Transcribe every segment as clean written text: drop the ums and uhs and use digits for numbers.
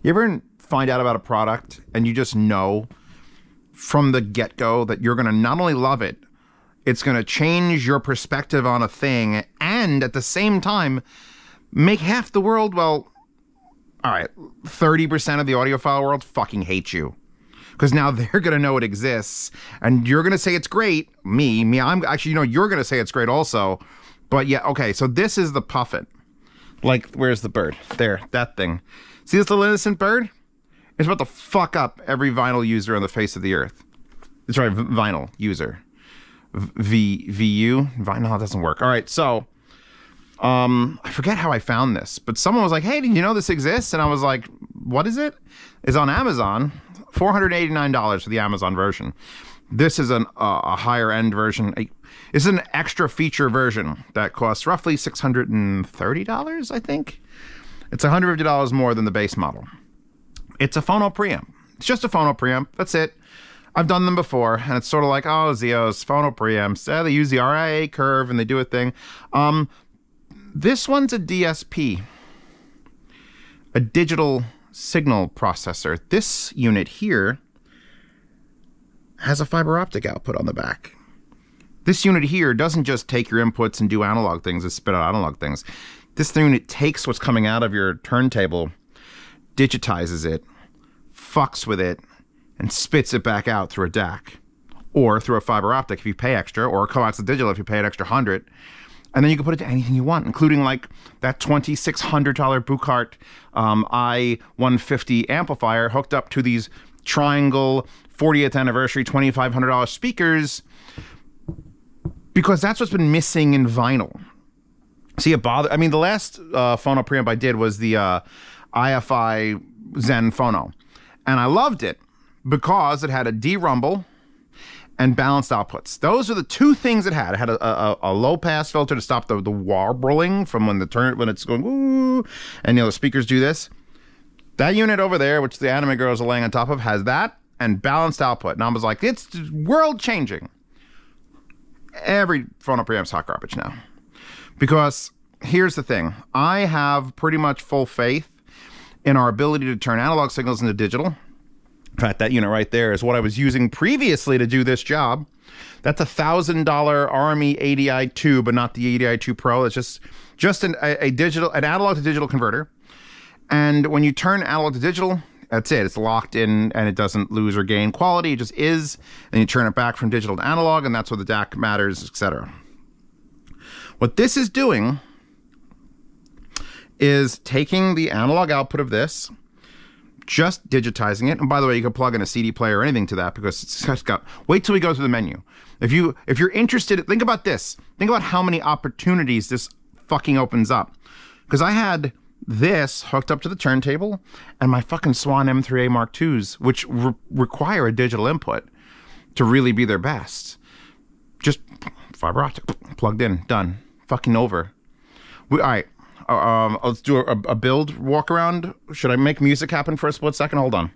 You ever find out about a product and you just know from the get-go that you're going to not only love it, it's going to change your perspective on a thing, and at the same time, make half the world, well, all right, 30% of the audiophile world fucking hates you. Because now they're going to know it exists, and you're going to say it's great. I'm actually, you're going to say it's great also. But yeah, okay, so this is the Puffin. Like, where's the bird? There, that thing. See this little innocent bird? It's about to fuck up every vinyl user on the face of the earth. Sorry, vinyl user. VU? Vinyl doesn't work. All right, so I forget how I found this, but someone was like, hey, did you know this exists? And I was like, what is it? It's on Amazon. $489 for the Amazon version. This is a higher end version. It's an extra feature version that costs roughly $630, I think. It's $150 more than the base model. It's a phono preamp. It's just a phono preamp. That's it. I've done them before, and it's sort of like, oh, Zeos, phono preamps. They use the RIA curve, and they do a thing. This one's a DSP, a digital signal processor. This unit here has a fiber optic output on the back. This unit here doesn't just take your inputs and do analog things and spit out analog things. This unit takes what's coming out of your turntable, digitizes it, fucks with it, and spits it back out through a DAC or through a fiber optic if you pay extra, or a coaxial digital if you pay an extra $100. And then you can put it to anything you want, including like that $2,600 Buchart I-150 amplifier hooked up to these triangle 40th anniversary $2,500 speakers, because that's what's been missing in vinyl. See, I mean, the last phono preamp I did was the IFI Zen Phono, and I loved it because it had a DeRUMBLE and balanced outputs. Those are the two things it had. It had a low pass filter to stop the warbling from when it's going ooh, and the speakers do this. That unit over there, which the anime girls are laying on top of, has that and balanced output. And I was like, it's world changing. Every phono preamp's hot garbage now, because here's the thing: I have pretty much full faith in our ability to turn analog signals into digital. In fact, that unit right there is what I was using previously to do this job. That's $1,000 Army ADI2, but not the ADI2 Pro. It's just an analog to digital converter. And when you turn analog to digital, that's it. It's locked in, and it doesn't lose or gain quality. It just is. And you turn it back from digital to analog, and that's where the DAC matters, etc. What this is doing is taking the analog output of this, just digitizing it. And by the way, you can plug in a CD player or anything to that, because it's got, wait till we go through the menu. If you're interested, think about this. Think about how many opportunities this fucking opens up. Because I had this hooked up to the turntable and my fucking Swan M3A Mark IIs, which require a digital input to really be their best. Just fiber optic, plugged in, done, fucking over. All right. Let's do a build walk around. Should I make music happen for a split second? Hold on.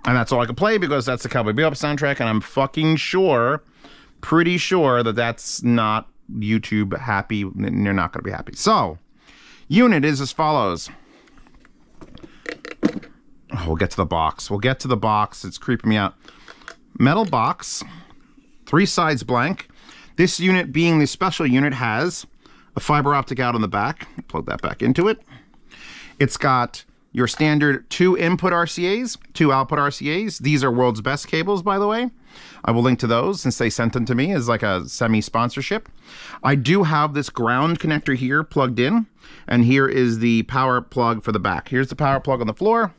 And that's all I can play, because that's the Cowboy Bebop soundtrack, and I'm fucking sure, pretty sure that that's not YouTube happy. You're not going to be happy. So, unit is as follows. Oh, we'll get to the box. We'll get to the box. It's creeping me out. Metal box. 3 sides blank. This unit, being the special unit, has a fiber optic out on the back. Plug that back into it. It's got your standard 2 input RCAs, 2 output RCAs. These are world's best cables, by the way. I will link to those since they sent them to me as like a semi-sponsorship. I do have this ground connector here plugged in, and here is the power plug for the back. Here's the power plug on the floor.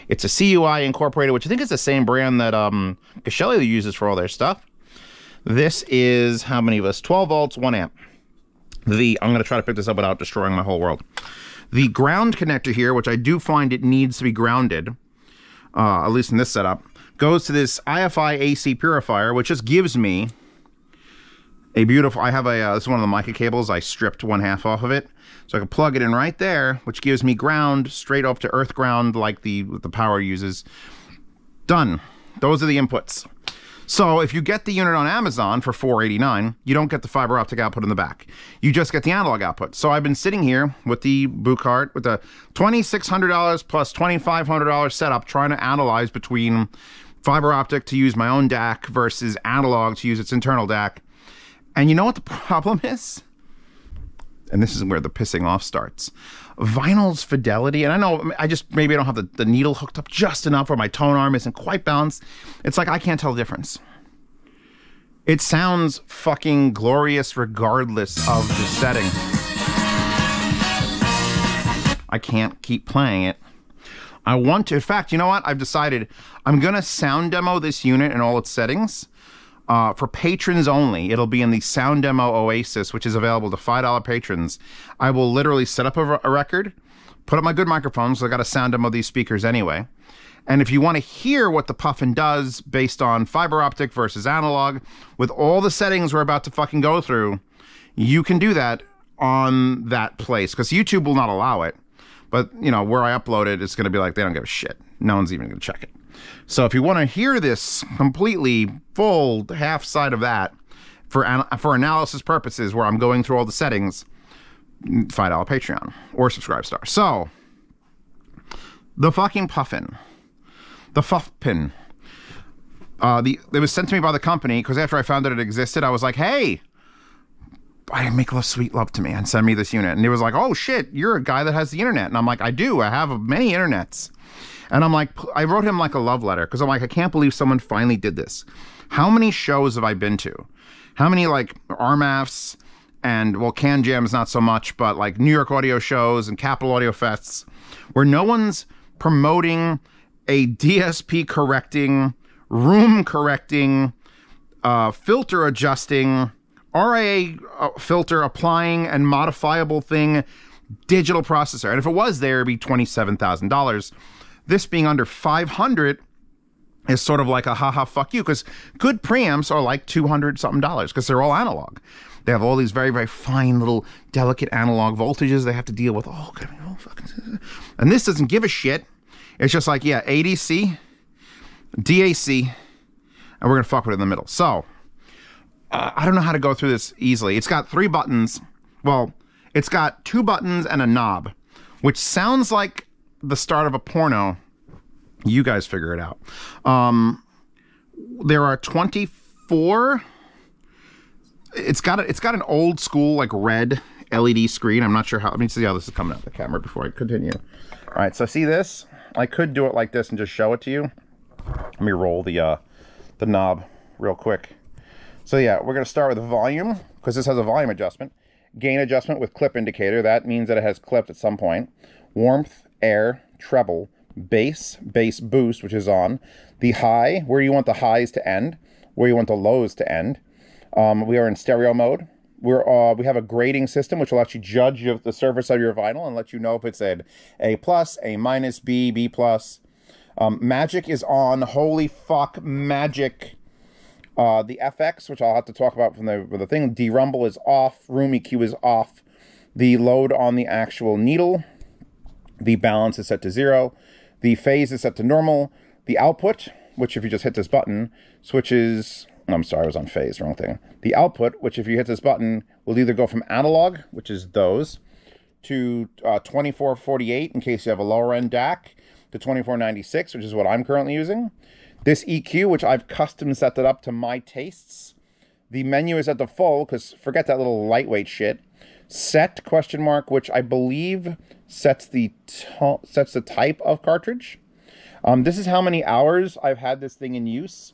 It's a CUI incorporated, which I think is the same brand that Gashelli uses for all their stuff. This is, how many of us? 12 volts, 1 amp. I'm going to try to pick this up without destroying my whole world. The ground connector here, which I do find it needs to be grounded, at least in this setup, goes to this IFI AC purifier, which just gives me a beautiful, I have this is one of the mica cables. I stripped 1/2 off of it, so I can plug it in right there, which gives me ground straight up to earth ground like the power uses. Done. Those are the inputs. So if you get the unit on Amazon for $489, you don't get the fiber optic output in the back. You just get the analog output. So I've been sitting here with the boot cart with the $2,600 plus $2,500 setup trying to analyze between fiber optic to use my own DAC versus analog to use its internal DAC. And you know what the problem is? And this is where the pissing off starts. Vinyl's fidelity, and I know maybe I don't have the needle hooked up just enough or my tone arm isn't quite balanced. It's like I can't tell the difference. It sounds fucking glorious regardless of the setting. I can't keep playing it. I want to, in fact, you know what? I've decided I'm gonna sound demo this unit in all its settings. For patrons only, it'll be in the Sound Demo Oasis, which is available to $5 patrons. I will literally set up a record, put up my good microphones, so I got to sound demo these speakers anyway. And if you want to hear what the Puffin does based on fiber optic versus analog, with all the settings we're about to fucking go through, you can do that on that place, because YouTube will not allow it. But, you know, where I upload it, it's going to be like, they don't give a shit. No one's even going to check it. So if you want to hear this completely full half side of that for analysis purposes, where I'm going through all the settings, $5 Patreon or Subscribe Star. So the fucking Puffin, the Puffin, it was sent to me by the company because after I found that it existed, I was like, hey, make love, sweet love to me and send me this unit. And it was like, oh shit, you're a guy that has the internet. And I'm like, I do. I have many internets. And I'm like, I wrote him like a love letter because I'm like, I can't believe someone finally did this. How many shows have I been to? How many like RMAFs and, well, Can Jams not so much, but like New York audio shows and Capitol Audio Fests where no one's promoting a DSP correcting, room correcting, filter adjusting, RIA filter applying and modifiable thing, digital processor. And if it was there, it'd be $27,000. This being under 500 is sort of like a haha fuck you, because good preamps are like $200 something because they're all analog. They have all these very, very fine little delicate analog voltages they have to deal with. Oh, fucking, and this doesn't give a shit. It's just like, yeah, ADC, DAC, and we're gonna fuck with it in the middle. So I don't know how to go through this easily. It's got 3 buttons. Well, it's got 2 buttons and a knob, which sounds like the start of a porno. You guys figure it out. There are 24. It's got an old school like red LED screen. I'm not sure how. Let me see how this is coming out the camera before I continue. All right, so see this? I could do it like this and just show it to you. Let me roll the knob real quick. So yeah, we're gonna start with volume because this has a volume adjustment. Gain adjustment with clip indicator. That means that it has clipped at some point. Warmth, air, treble, bass boost, which is on. The high, where you want the highs to end, where you want the lows to end. We are in stereo mode. We have a grading system which will actually judge the surface of your vinyl and let you know if it's an A+, A-, B, B+. Magic is on. Holy fuck, Magic. The FX, which I'll have to talk about from the thing. DeRUMBLE is off. Room EQ is off. The load on the actual needle. The balance is set to 0. The phase is set to normal. The output, which if you just hit this button, switches... I'm sorry, I was on phase, wrong thing. The output, which if you hit this button, will either go from analog, which is those, to 2448, in case you have a lower end DAC, to 2496, which is what I'm currently using. This EQ, which I've custom set it up to my tastes. The menu is at the full, because forget that little lightweight shit. Set, question mark, which I believe sets the type of cartridge. This is how many hours I've had this thing in use.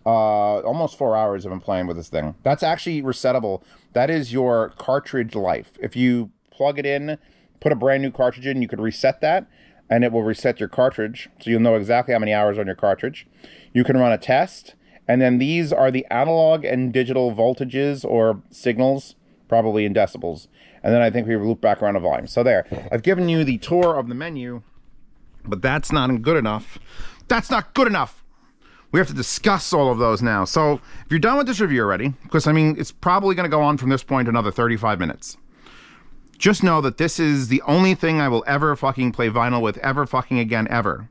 Almost 4 hours I've been playing with this thing. That's actually resettable. That is your cartridge life. If you plug it in, put a brand new cartridge in, you could reset that, and it will reset your cartridge, so you'll know exactly how many hours on your cartridge. You can run a test, and then these are the analog and digital voltages or signals, probably in decibels. And then I think we loop back around to volume. So there, I've given you the tour of the menu, but that's not good enough. That's not good enough. We have to discuss all of those now. So if you're done with this review already, because I mean, it's probably going to go on from this point another 35 minutes. Just know that this is the only thing I will ever fucking play vinyl with ever fucking again, ever.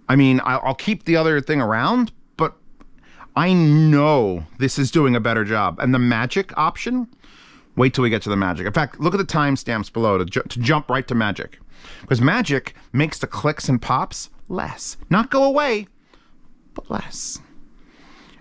I mean, I'll keep the other thing around, but I know this is doing a better job. And the magic option, wait till we get to the magic. In fact, look at the timestamps below to jump right to magic. Because magic makes the clicks and pops less. Not go away, but less.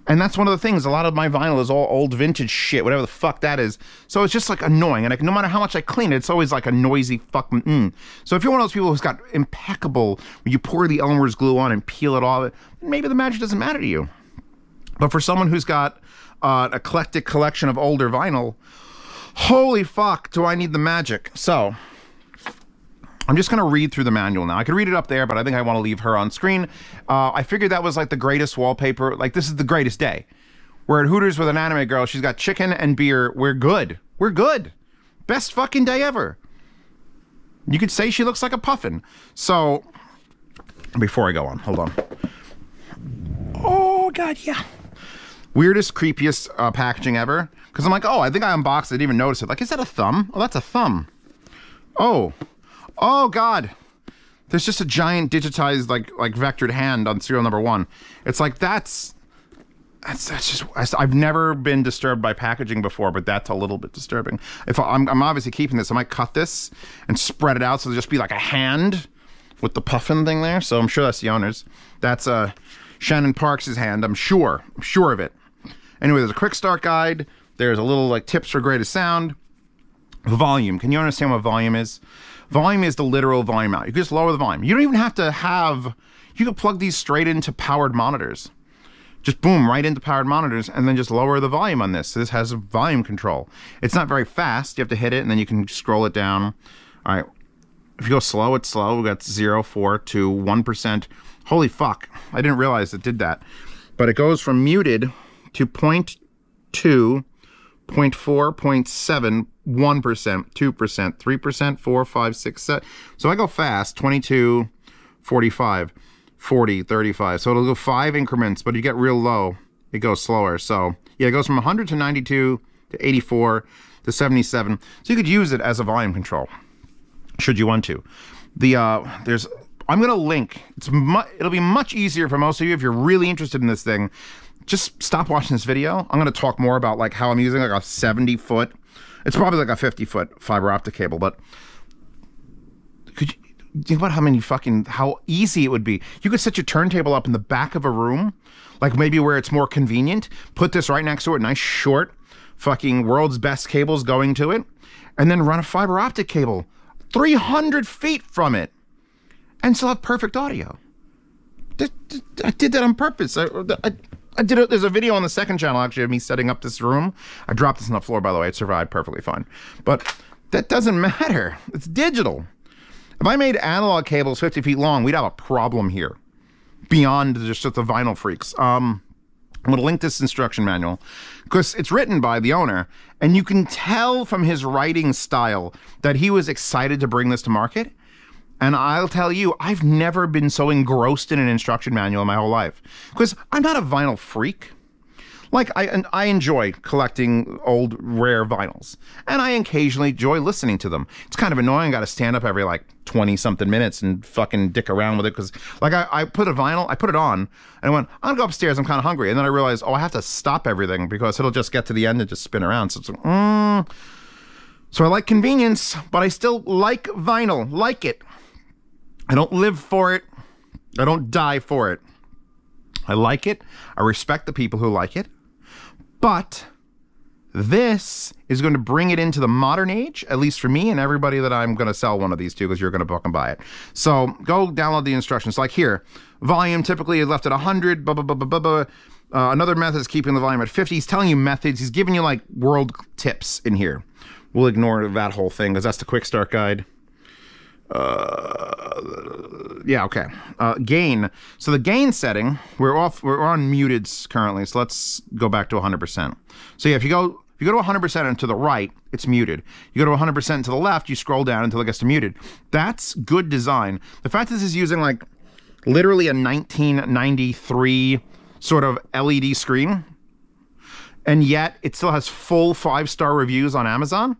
And that's one of the things. A lot of my vinyl is all old vintage shit, whatever the fuck that is. So it's just like annoying. And like, no matter how much I clean it, it's always like a noisy fucking So if you're one of those people who's got impeccable, where you pour the Elmer's glue on and peel it off, maybe the magic doesn't matter to you. But for someone who's got an eclectic collection of older vinyl, holy fuck, do I need the magic. So I'm just going to read through the manual now. I could read it up there, but I think I want to leave her on screen. I figured that was like the greatest wallpaper. Like, this is the greatest day. We're at Hooters with an anime girl. She's got chicken and beer. We're good. We're good. Best fucking day ever. You could say she looks like a puffin. So, before I go on, hold on. Oh, God, yeah. Weirdest, creepiest packaging ever. Because I'm like, oh, I think I unboxed it, didn't even notice it. Like, is that a thumb? Oh, that's a thumb. Oh. Oh, God. There's just a giant digitized, like vectored hand on serial number 1. It's like, that's just, I've never been disturbed by packaging before, but that's a little bit disturbing. If I'm obviously keeping this, I might cut this and spread it out so there'll just be like a hand with the puffin thing there. So I'm sure that's the owner's. That's Shannon Parks' hand, I'm sure of it. Anyway, there's a quick start guide. There's a little like tips for greatest sound. Volume. Can you understand what volume is? Volume is the literal volume out. You can just lower the volume. You don't even have to have, you can plug these straight into powered monitors. Just boom, right into powered monitors, and then just lower the volume on this. This has volume control. It's not very fast. You have to hit it, and then you can scroll it down. All right. If you go slow, it's slow. We got 0, 4 to 1%. Holy fuck. I didn't realize it did that. But it goes from muted to 0.2, 0.4, 0.7, 1%, 2%, 3%, 4, 5, 6, 7. So I go fast, 22, 45, 40, 35. So it'll go 5 increments, but you get real low, it goes slower. So yeah, it goes from 100 to 92 to 84 to 77. So you could use it as a volume control, should you want to. I'm going to link. It'll be much easier for most of you if you're really interested in this thing. Just stop watching this video. I'm going to talk more about like how I'm using like a 70-foot. It's probably like a 50-foot fiber optic cable, but could you think about how easy it would be? You could set your turntable up in the back of a room, like maybe where it's more convenient. Put this right next to it, nice short, fucking world's best cables going to it, and then run a fiber optic cable 300 feet from it, and still have perfect audio. I did that on purpose. I did it. There's a video on the second channel actually of me setting up this room. I dropped this on the floor, by the way. It survived perfectly fine. But that doesn't matter. It's digital. If I made analog cables 50 feet long, we'd have a problem here. Beyond just the vinyl freaks. I'm going to link this instruction manual because it's written by the owner, and you can tell from his writing style that he was excited to bring this to market. And I'll tell you, I've never been so engrossed in an instruction manual in my whole life. Because I'm not a vinyl freak. Like, I enjoy collecting old, rare vinyls. And I occasionally enjoy listening to them. It's kind of annoying. I got to stand up every, like, 20-something minutes and fucking dick around with it. Because, like, I put a vinyl, I put it on, and I went, I'm going to go upstairs, I'm kind of hungry. And then I realized, oh, I have to stop everything because it'll just get to the end and just spin around. So it's like, So I like convenience, but I still like vinyl. Like it. I don't live for it. I don't die for it. I like it. I respect the people who like it. But this is going to bring it into the modern age, at least for me and everybody that I'm going to sell one of these to because you're going to fucking buy it. So go download the instructions. Like here, volume typically is left at 100, blah, blah, blah, blah, blah, blah. Another method is keeping the volume at 50. He's telling you methods. He's giving you like world tips in here. We'll ignore that whole thing because that's the quick start guide. Yeah, okay. Gain. So the gain setting, we're on muted currently, so let's go back to 100%. So yeah, if you go to 100% and to the right, it's muted. You go to 100% and to the left, you scroll down until it gets to muted. That's good design. The fact that this is using like literally a 1993 sort of LED screen, and yet it still has full 5-star reviews on Amazon.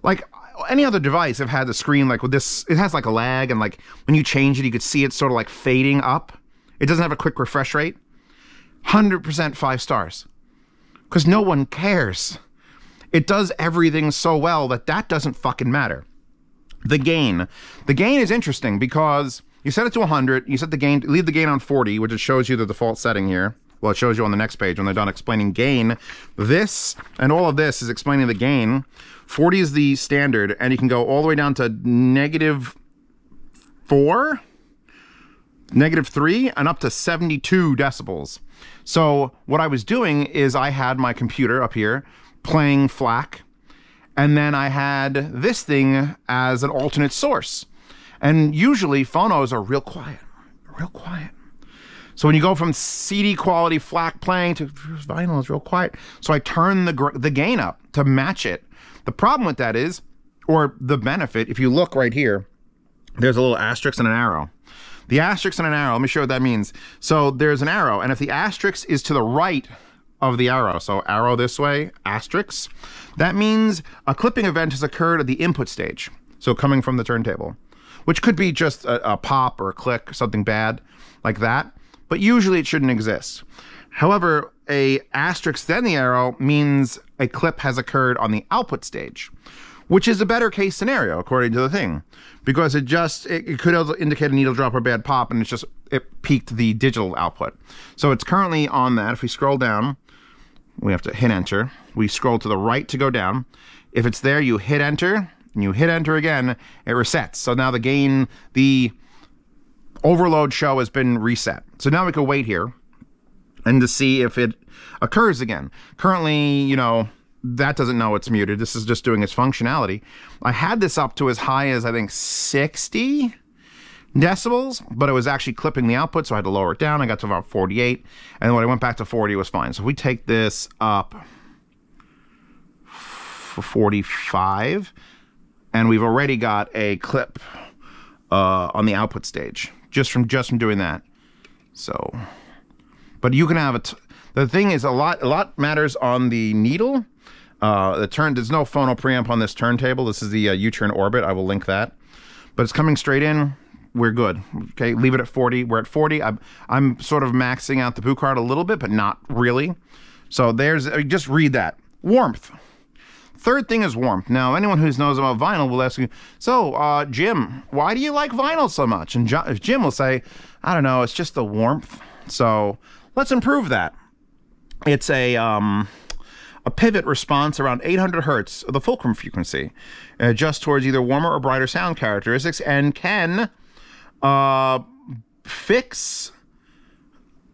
Like, any other device have had the screen like with this, it has like a lag, and like when you change it, you could see it sort of like fading up. It doesn't have a quick refresh rate. 100% 5 stars. Because no one cares. It does everything so well that doesn't fucking matter. The gain. The gain is interesting because you set it to 100, you set the gain, leave the gain on 40, which it shows you the default setting here. Well, it shows you on the next page when they're done explaining gain. This and all of this is explaining the gain. 40 is the standard, and you can go all the way down to -4, -3, and up to 72 decibels. So what I was doing is I had my computer up here playing FLAC, and then I had this thing as an alternate source. And usually phonos are real quiet, real quiet. So when you go from CD quality FLAC playing to vinyl, it's real quiet. So I turn the gain up to match it. The problem with that is, or the benefit, if you look right here, there's a little asterisk and an arrow. The asterisk and an arrow, let me show you what that means. So there's an arrow, and if the asterisk is to the right of the arrow, so arrow this way, asterisk, that means a clipping event has occurred at the input stage. So coming from the turntable, which could be just a pop or a click, something bad like that. But usually it shouldn't exist. However, a asterisk then the arrow means a clip has occurred on the output stage, which is a better case scenario according to the thing, because it could also indicate a needle drop or bad pop, and it peaked the digital output. So it's currently on that. If we scroll down, we have to hit enter. We scroll to the right to go down. If it's there, you hit enter, and you hit enter again, it resets. So now the gain, the overload show has been reset. So now we can wait here and to see if it occurs again. Currently, you know, that doesn't know it's muted. This is just doing its functionality. I had this up to as high as, I think, 60 decibels, but it was actually clipping the output, so I had to lower it down. I got to about 48, and then when I went back to 40, it was fine. So if we take this up for 45, and we've already got a clip on the output stage just from doing that. So, but you can have it. The thing is, a lot matters on the needle. There's no phono preamp on this turntable. This is the U-turn Orbit. I will link that, but it's coming straight in. We're good. Okay, leave it at 40. We're at 40. I'm sort of maxing out the boot card a little bit, but not really. So just read that. Warmth. Third thing is warmth. Now, anyone who knows about vinyl will ask you, so, Jim, why do you like vinyl so much? And Jim will say, I don't know, it's just the warmth. So let's improve that. It's a pivot response around 800 hertz of the fulcrum frequency, just towards either warmer or brighter sound characteristics, and can fix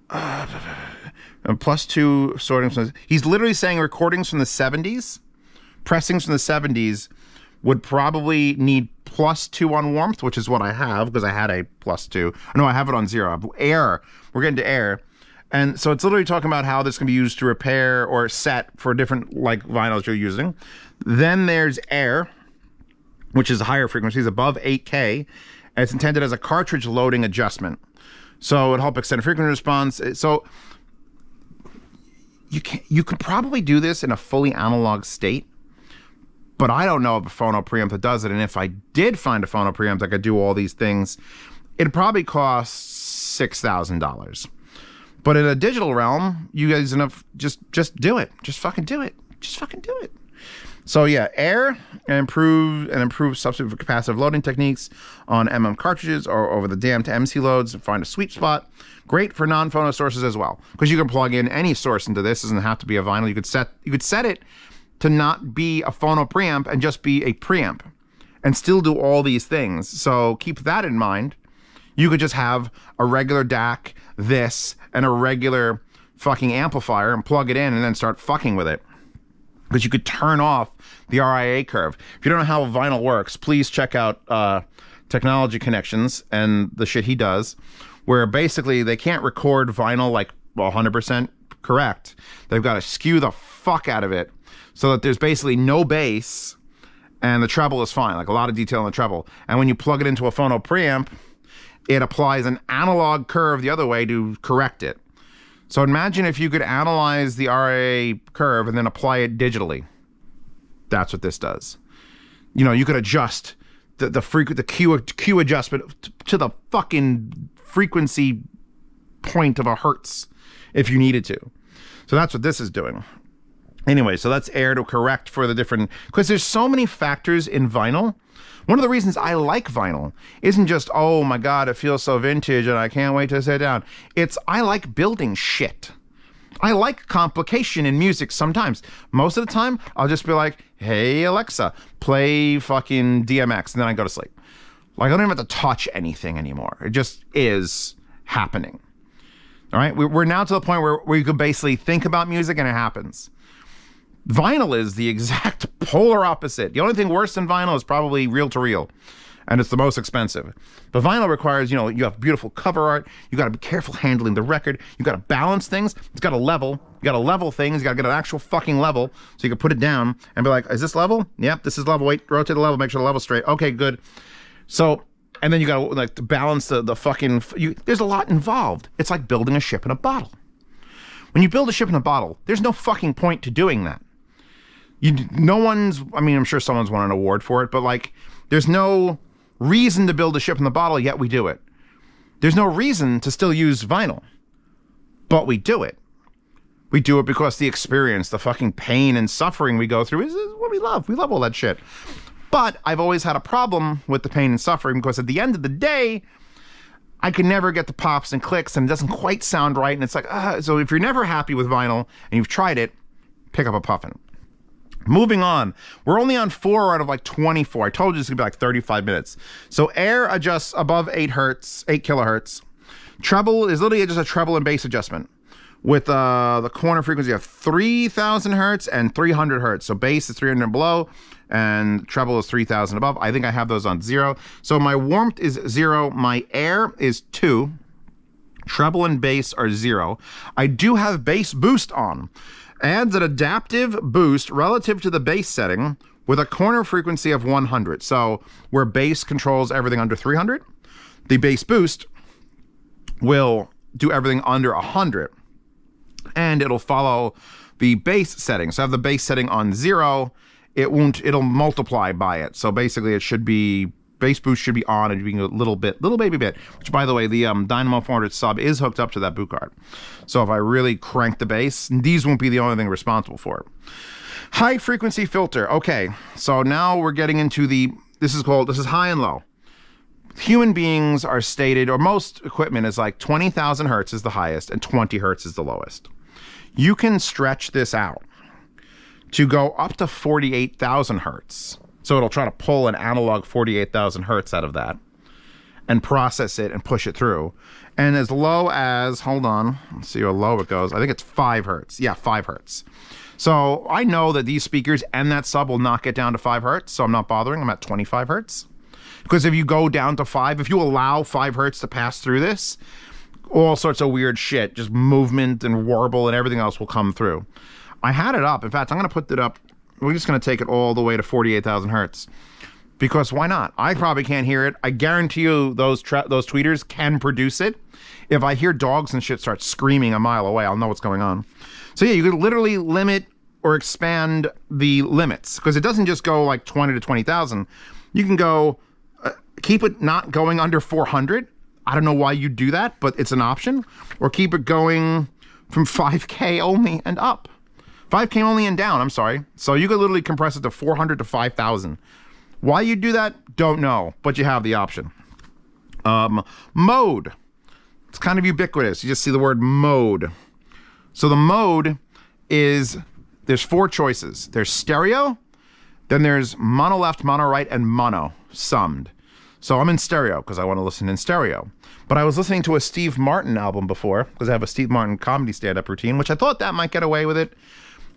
+2 sorting. He's literally saying recordings from the 70s, pressings from the 70s would probably need +2 on warmth, which is what I have because I had a +2. No, I have it on 0. Air. We're getting to air. And so it's literally talking about how this can be used to repair or set for different like vinyls you're using. Then there's air, which is higher frequencies above 8K. And it's intended as a cartridge loading adjustment. So it'll help extend frequency response. So you could probably do this in a fully analog state, but I don't know of a phono preamp that does it. And if I did find a phono preamp that could do all these things, it'd probably cost $6,000. But in a digital realm, you guys just do it. Just fucking do it. Just fucking do it. So yeah, air and improve substitute for capacitive loading techniques on cartridges or over the DAM to MC loads and find a sweet spot. Great for non-phono sources as well, because you can plug in any source into this. It doesn't have to be a vinyl. You could set it to not be a phono preamp and just be a preamp and still do all these things. So keep that in mind. You could just have a regular DAC, this, and a regular fucking amplifier and plug it in and then start fucking with it. Because you could turn off the RIA curve. If you don't know how vinyl works, please check out Technology Connections and the shit he does, where basically they can't record vinyl like 100% correct. They've got to skew the fuck out of it so that there's basically no bass and the treble is fine, like a lot of detail in the treble. And when you plug it into a phono preamp, it applies an analog curve the other way to correct it. So imagine if you could analyze the RIA curve and then apply it digitally. That's what this does. You know, you could adjust the Q adjustment to the fucking frequency point of a hertz if you needed to. So that's what this is doing. Anyway, so that's air to correct for the different, because there's so many factors in vinyl. One of the reasons I like vinyl isn't just, oh my God, it feels so vintage and I can't wait to sit down. It's, I like building shit. I like complication in music sometimes. Most of the time, I'll just be like, hey, Alexa, play fucking DMX, and then I go to sleep. Like, I don't even have to touch anything anymore. It just is happening. All right? We're now to the point where you can basically think about music and it happens. Vinyl is the exact polar opposite. The only thing worse than vinyl is probably reel-to-reel, and it's the most expensive. But vinyl requires, you know, you have beautiful cover art. You got to be careful handling the record. You got to balance things. It's got to level. You got to level things. You got to get an actual fucking level so you can put it down and be like, is this level? Yep, this is level. Wait, rotate the level. Make sure the level's straight. Okay, good. So, and then you got to like to balance the fucking. There's a lot involved. It's like building a ship in a bottle. When you build a ship in a bottle, there's no fucking point to doing that. No one's, I mean, I'm sure someone's won an award for it, but like, there's no reason to build a ship in the bottle, yet we do it. There's no reason to still use vinyl, but we do it. We do it because the experience, the fucking pain and suffering we go through is what we love. We love all that shit. But I've always had a problem with the pain and suffering because at the end of the day, I can never get the pops and clicks and it doesn't quite sound right. And it's like, so if you're never happy with vinyl and you've tried it, pick up a Puffin. Moving on, we're only on 4 out of like 24. I told you it's gonna be like 35 minutes. So air adjusts above 8 kilohertz. Treble is literally just a treble and bass adjustment with the corner frequency of 3000 hertz and 300 hertz. So bass is 300 and below and treble is 3000 above. I think I have those on 0. So my warmth is 0. My air is 2. Treble and bass are 0. I do have bass boost on. Adds an adaptive boost relative to the bass setting with a corner frequency of 100. So where bass controls everything under 300, the bass boost will do everything under 100. And it'll follow the bass setting. So I have the bass setting on 0. It'll multiply by it. So basically it should be, bass boost should be on and being a little baby bit, which by the way, the Dynamo 400 sub is hooked up to that boot card. So if I really crank the bass, these won't be the only thing responsible for it. High frequency filter. Okay, so now we're getting into this is high and low. Human beings are stated, or most equipment is like 20,000 hertz is the highest and 20 hertz is the lowest. You can stretch this out to go up to 48,000 hertz. So it'll try to pull an analog 48,000 hertz out of that and process it and push it through. And as low as, hold on, let's see how low it goes. I think it's 5 hertz. Yeah, 5 hertz. So I know that these speakers and that sub will not get down to 5 hertz, so I'm not bothering. I'm at 25 hertz. Because if you go down to 5, if you allow 5 hertz to pass through this, all sorts of weird shit, just movement and warble and everything else will come through. I had it up. In fact, I'm going to put it up. We're just going to take it all the way to 48,000 hertz. Because why not? I probably can't hear it. I guarantee you those tweeters can produce it. If I hear dogs and shit start screaming a mile away, I'll know what's going on. So yeah, you could literally limit or expand the limits. Because it doesn't just go like 20 to 20,000. You can go, keep it not going under 400. I don't know why you do that, but it's an option. Or keep it going from 5K only and up. 5K only and down, I'm sorry. So you could literally compress it to 400 to 5,000. Why you do that, don't know, but you have the option. Mode. It's kind of ubiquitous. You just see the word mode. So the mode is, there's 4 choices. There's stereo, then there's mono left, mono right, and mono summed. So I'm in stereo because I want to listen in stereo. But I was listening to a Steve Martin album before because I have a Steve Martin comedy stand-up routine, which I thought that might get away with it.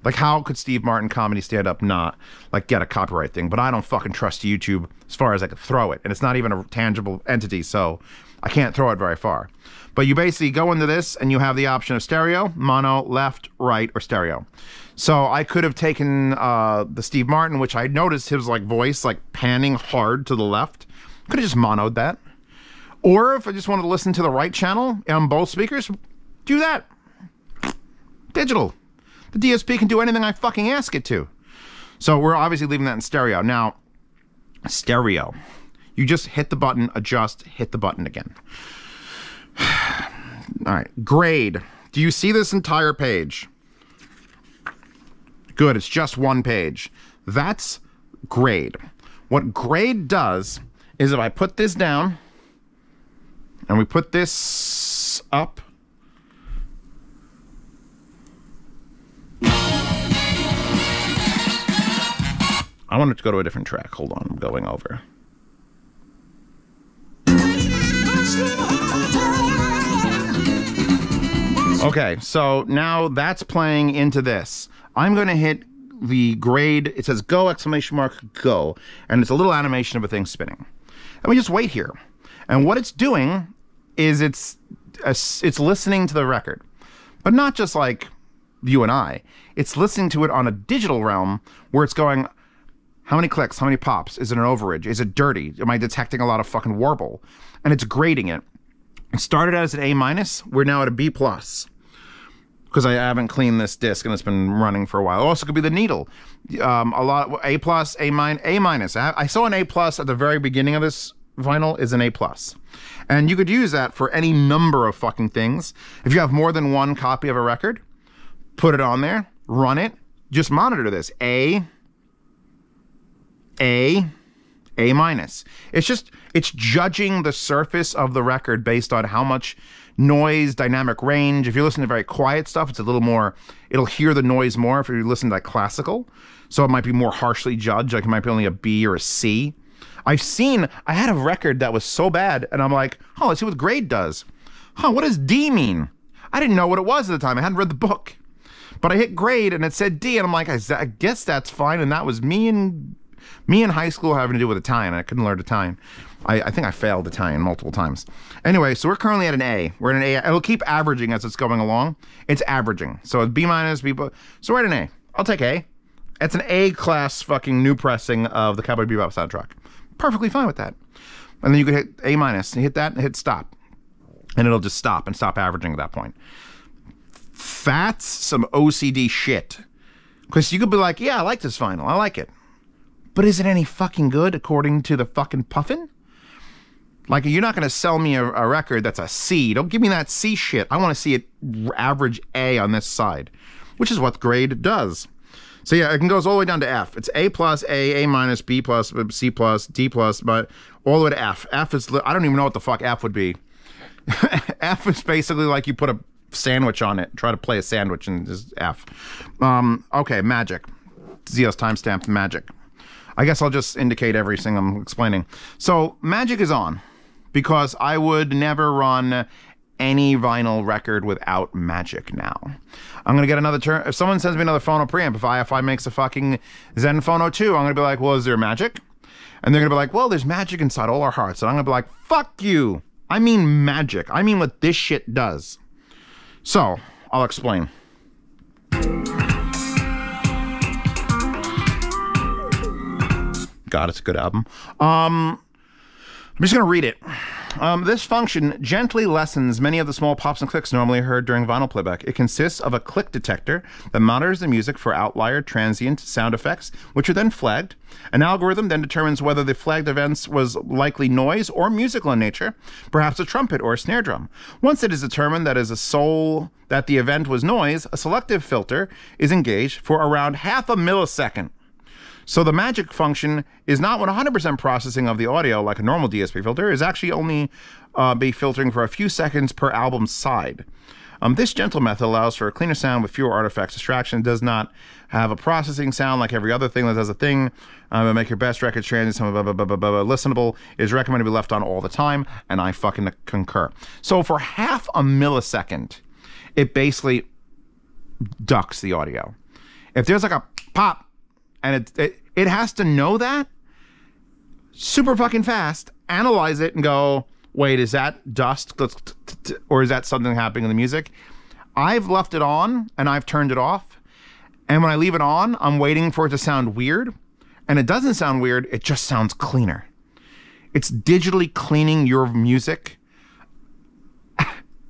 Like, how could Steve Martin comedy stand-up not, like, get a copyright thing? But I don't fucking trust YouTube as far as I could throw it. And it's not even a tangible entity, so I can't throw it very far. But you basically go into this, and you have the option of stereo, mono, left, right, or stereo. So I could have taken the Steve Martin, which I noticed his, like, voice, like, panning hard to the left. Could have just monoed that. Or if I just wanted to listen to the right channel on both speakers, do that. Digital. The DSP can do anything I fucking ask it to. So we're obviously leaving that in stereo. Now, stereo. You just hit the button, adjust, hit the button again. All right. Grade. Do you see this entire page? Good, it's just one page. That's grade. What grade does is if I put this down and we put this up, I want it to go to a different track. Hold on, I'm going over. Okay, so now that's playing into this. I'm going to hit the grade. It says go, exclamation mark, go. And it's a little animation of a thing spinning. And we just wait here. And what it's doing is it's listening to the record. But not just like you and I. It's listening to it on a digital realm where it's going, how many clicks, how many pops? Is it an overage? Is it dirty? Am I detecting a lot of fucking warble? And it's grading it. It started out as an A-. We're now at a B+. Because I haven't cleaned this disc and it's been running for a while. It also could be the needle. A lot A+, A-. I saw an A+ at the very beginning of this vinyl is an A+. And you could use that for any number of fucking things. If you have more than one copy of a record, put it on there, run it, just monitor this. A-. It's judging the surface of the record based on how much noise, dynamic range. If you're listening to very quiet stuff, it's a little more, it'll hear the noise more if you listen to like classical. So it might be more harshly judged, like it might be only a B or a C. I had a record that was so bad, and I'm like, oh, let's see what grade does. Huh, what does D mean? I didn't know what it was at the time. I hadn't read the book. But I hit grade, and it said D, and I'm like, I guess that's fine, and that was me in high school having to do with Italian. I couldn't learn Italian. I think I failed Italian multiple times. Anyway, so we're currently at an A. We're at an A. It'll keep averaging as it's going along. It's averaging. So it's B-, B+. So we're at an A. I'll take A. It's an A-class fucking new pressing of the Cowboy Bebop soundtrack. Perfectly fine with that. And then you could hit A-. You hit that and hit stop. And it'll just stop and stop averaging at that point. That's some OCD shit. Because you could be like, yeah, I like this vinyl. I like it. But is it any fucking good according to the fucking Puffin? Like, you're not going to sell me a record that's a C. Don't give me that C shit. I want to see it average A on this side, which is what grade does. So yeah, it goes all the way down to F. It's A+, A-, B+, C+, D+, but all the way to F. F is, I don't even know what the fuck F would be. F is basically like you put a sandwich on it. Try to play a sandwich and just F. Okay, magic. Zeos timestamp magic. I guess I'll just indicate everything I'm explaining. So magic is on because I would never run any vinyl record without magic now. I'm going to get another turn. If someone sends me another phono preamp, if IFI makes a fucking Zen Phono 2, I'm going to be like, well, is there magic? And they're going to be like, well, there's magic inside all our hearts. And I'm going to be like, fuck you. I mean magic. I mean what this shit does. So I'll explain. God, it's a good album. I'm just going to read it. This function gently lessens many of the small pops and clicks normally heard during vinyl playback. It consists of a click detector that monitors the music for outlier, transient sound effects, which are then flagged. An algorithm then determines whether the flagged events was likely noise or musical in nature, perhaps a trumpet or a snare drum. Once it is determined that that the event was noise, a selective filter is engaged for around half a millisecond. So the magic function is not 100% processing of the audio like a normal DSP filter. It's actually only be filtering for a few seconds per album side. This gentle method allows for a cleaner sound with fewer artifacts. Distraction does not have a processing sound like every other thing that does a thing. Make your best records transient, listenable. Is recommended to be left on all the time, and I fucking concur. So for half a millisecond, it basically ducks the audio. If there's like a pop, and it has to know that super fucking fast, analyze it and go, wait, is that dust? Or is that something happening in the music? I've left it on and I've turned it off. And when I leave it on, I'm waiting for it to sound weird. And it doesn't sound weird. It just sounds cleaner. It's digitally cleaning your music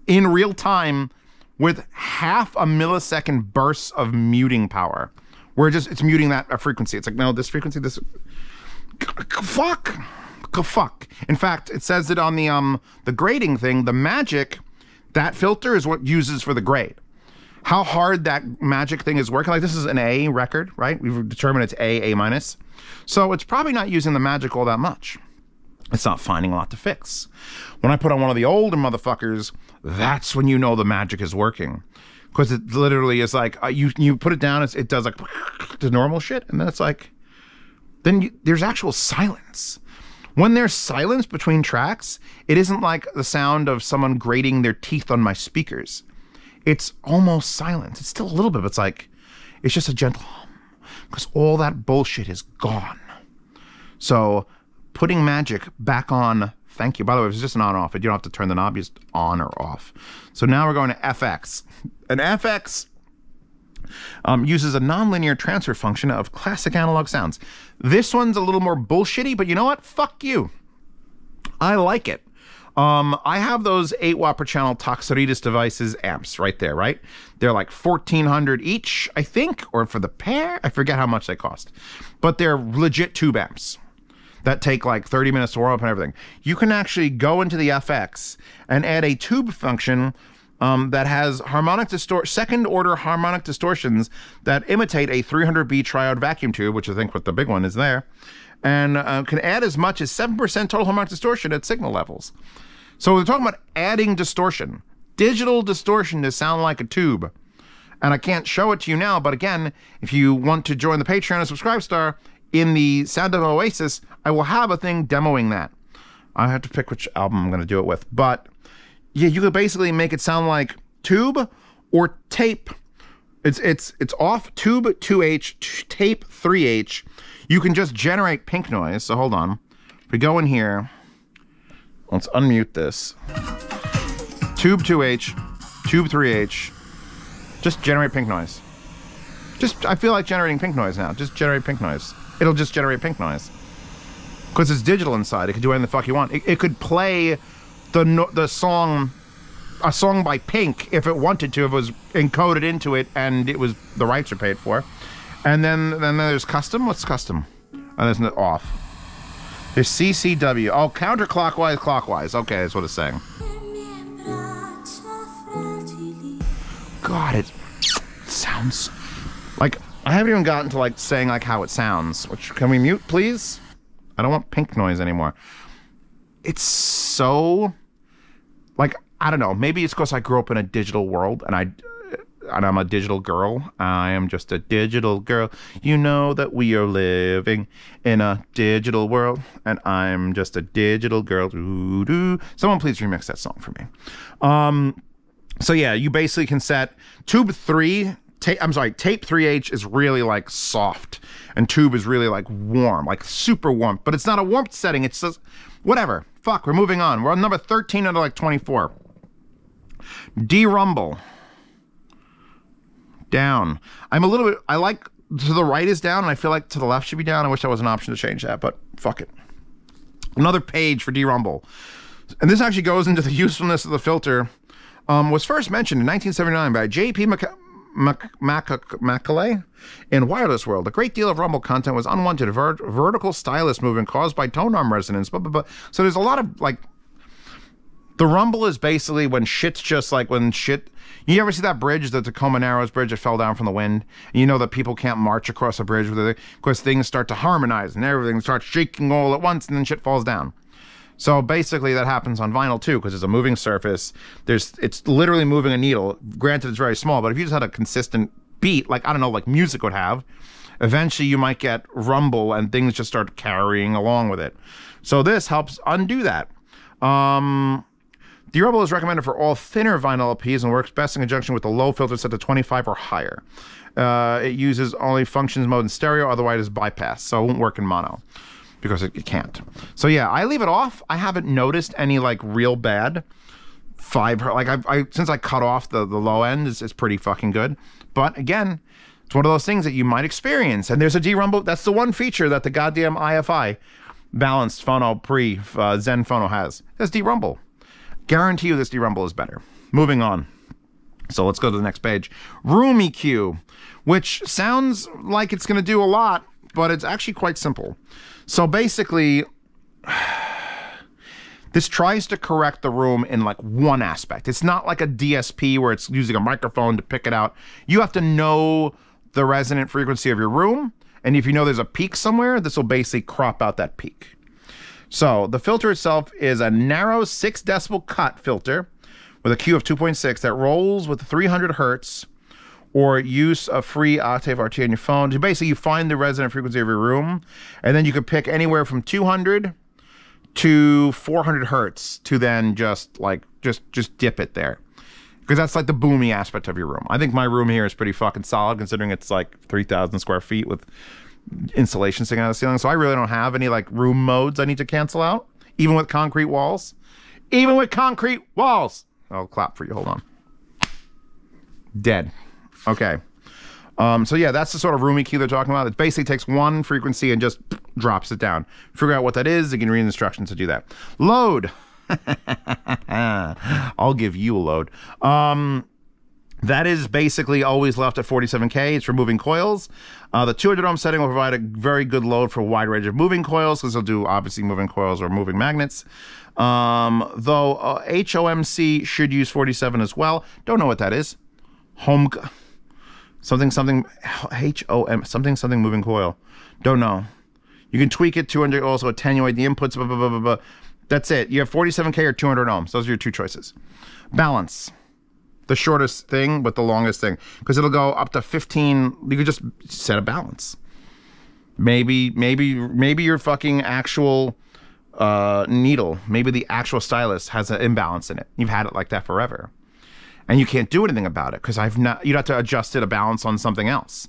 in real time with half a millisecond bursts of muting power. Where it's muting that frequency. It's like, no, this frequency, this... Fuck. In fact, it says that on the grading thing, the magic That filter is what uses for the grade. How hard that magic thing is working. Like this is an A record, right? We've determined it's A minus. So it's probably not using the magic all that much. It's not finding a lot to fix. When I put on one of the older motherfuckers, that's when you know the magic is working. Because it literally is like, you put it down, it does like the normal shit, and then it's like, there's actual silence. When there's silence between tracks, it isn't like the sound of someone grating their teeth on my speakers. It's almost silent. It's still a little bit, but it's just a gentle hum. Because all that bullshit is gone. So putting magic back on, thank you. By the way, it's just an on-off. You don't have to turn the knob, just on or off. So now we're going to FX. And FX uses a nonlinear transfer function of classic analog sounds. This one's a little more bullshitty, but you know what? Fuck you. I like it. I have those 8 watt per channel Toxoritas devices amps right there, right? They're like 1,400 each, I think, or for the pair. I forget how much they cost. But they're legit tube amps that take like 30 minutes to warm up and everything. You can actually go into the FX and add a tube function that has second order harmonic distortions that imitate a 300B triode vacuum tube, which I think what the big one is there, and can add as much as 7% total harmonic distortion at signal levels. So we're talking about adding distortion, digital distortion to sound like a tube. And I can't show it to you now, but again, if you want to join the Patreon and Subscribestar, in the Sound of Oasis, I will have a thing demoing that. I have to pick which album I'm going to do it with, but yeah, you could basically make it sound like tube or tape. It's off tube 2H, tape 3H. You can just generate pink noise. So hold on. If we go in here, let's unmute this. Tube 2H, tube 3H. Just generate pink noise. I feel like generating pink noise now. Just generate pink noise. It'll just generate pink noise. Because it's digital inside. It can do anything the fuck you want. It could play a song by Pink if it wanted to, if it was encoded into it and it was the rights are paid for. And then there's custom. What's custom? Oh, there's no off. There's CCW. Oh, counterclockwise, clockwise. Okay, that's what it's saying. God, it sounds like I haven't even gotten to like saying like how it sounds. Which can we mute, please? I don't want pink noise anymore. It's so like, I don't know. Maybe it's because I grew up in a digital world and I'm a digital girl. I am just a digital girl. You know that we are living in a digital world, and I'm just a digital girl. Doo-doo. Someone please remix that song for me. So yeah, you basically can set tube 3. Tape 3H is really like soft, and tube is really like warm, like super warm. But it's not a warmth setting. It's just whatever. Fuck, we're moving on. We're on number 13 out of like 24. DeRUMBLE. Down. I'm a little bit, I like to the right is down, and I feel like to the left should be down. I wish there was an option to change that, but fuck it. Another page for DeRUMBLE. And this actually goes into the usefulness of the filter. Was first mentioned in 1979 by J.P. Macaulay in Wireless World. A great deal of rumble content was unwanted vertical stylus movement caused by tone arm resonance. Blah, blah, blah. So there's a lot of like, the rumble is basically when shit's just like when shit. You ever see that bridge, the Tacoma Narrows Bridge that fell down from the wind? And you know that people can't march across a bridge because things start to harmonize and everything starts shaking all at once, and then shit falls down. So basically that happens on vinyl too, because it's a moving surface. It's literally moving a needle. Granted, it's very small, but if you just had a consistent beat, like, I don't know, like music would have, eventually you might get rumble and things just start carrying along with it. So this helps undo that. DeRUMBLE is recommended for all thinner vinyl LPs and works best in conjunction with the low filter set to 25 or higher. It uses only functions mode in stereo, otherwise it's bypassed, so it won't work in mono. Because it can't. So yeah, I leave it off. I haven't noticed any like real bad like since I cut off the low end, it's pretty fucking good. But again, it's one of those things that you might experience. And there's a DeRUMBLE. That's the one feature that the goddamn IFI balanced phono Zen phono has. That's DeRUMBLE. Guarantee you this DeRUMBLE is better. Moving on. So let's go to the next page. Room EQ, which sounds like it's going to do a lot, but it's actually quite simple. So basically, This tries to correct the room in like one aspect. It's not like a DSP where it's using a microphone to pick it out. You have to know the resonant frequency of your room, and if you know there's a peak somewhere, this will basically crop out that peak. So the filter itself is a narrow 6 decibel cut filter with a Q of 2.6 that rolls with 300 hertz or use a free Octave RT on your phone. So basically, you find the resonant frequency of your room, and then you can pick anywhere from 200 to 400 hertz to then just dip it there. Because that's like the boomy aspect of your room. I think my room here is pretty fucking solid considering it's like 3,000 square feet with insulation sticking out of the ceiling. So I really don't have any like room modes I need to cancel out, even with concrete walls. Even with concrete walls. I'll clap for you. Hold on. Dead. Okay. So yeah, that's the sort of room EQ they're talking about. It basically takes one frequency and just drops it down. Figure out what that is. You can read the instructions to do that. Load. I'll give you a load. That is basically always left at 47K. It's for moving coils. The 200 ohm setting will provide a very good load for a wide range of moving coils, because it'll do obviously moving coils or moving magnets. Though HOMC should use 47 as well. Don't know what that is. Home something HOM something moving coil. Don't know. You can tweak it 200, also attenuate the inputs. Blah, blah, blah, blah, blah. That's it. You have 47K or 200 ohms. Those are your two choices. Balance. The shortest thing, but the longest thing. Because it'll go up to 15. You could just set a balance. Maybe your fucking actual needle, maybe the actual stylus has an imbalance in it. You've had it like that forever. And you can't do anything about it because you'd have to adjust it a balance on something else.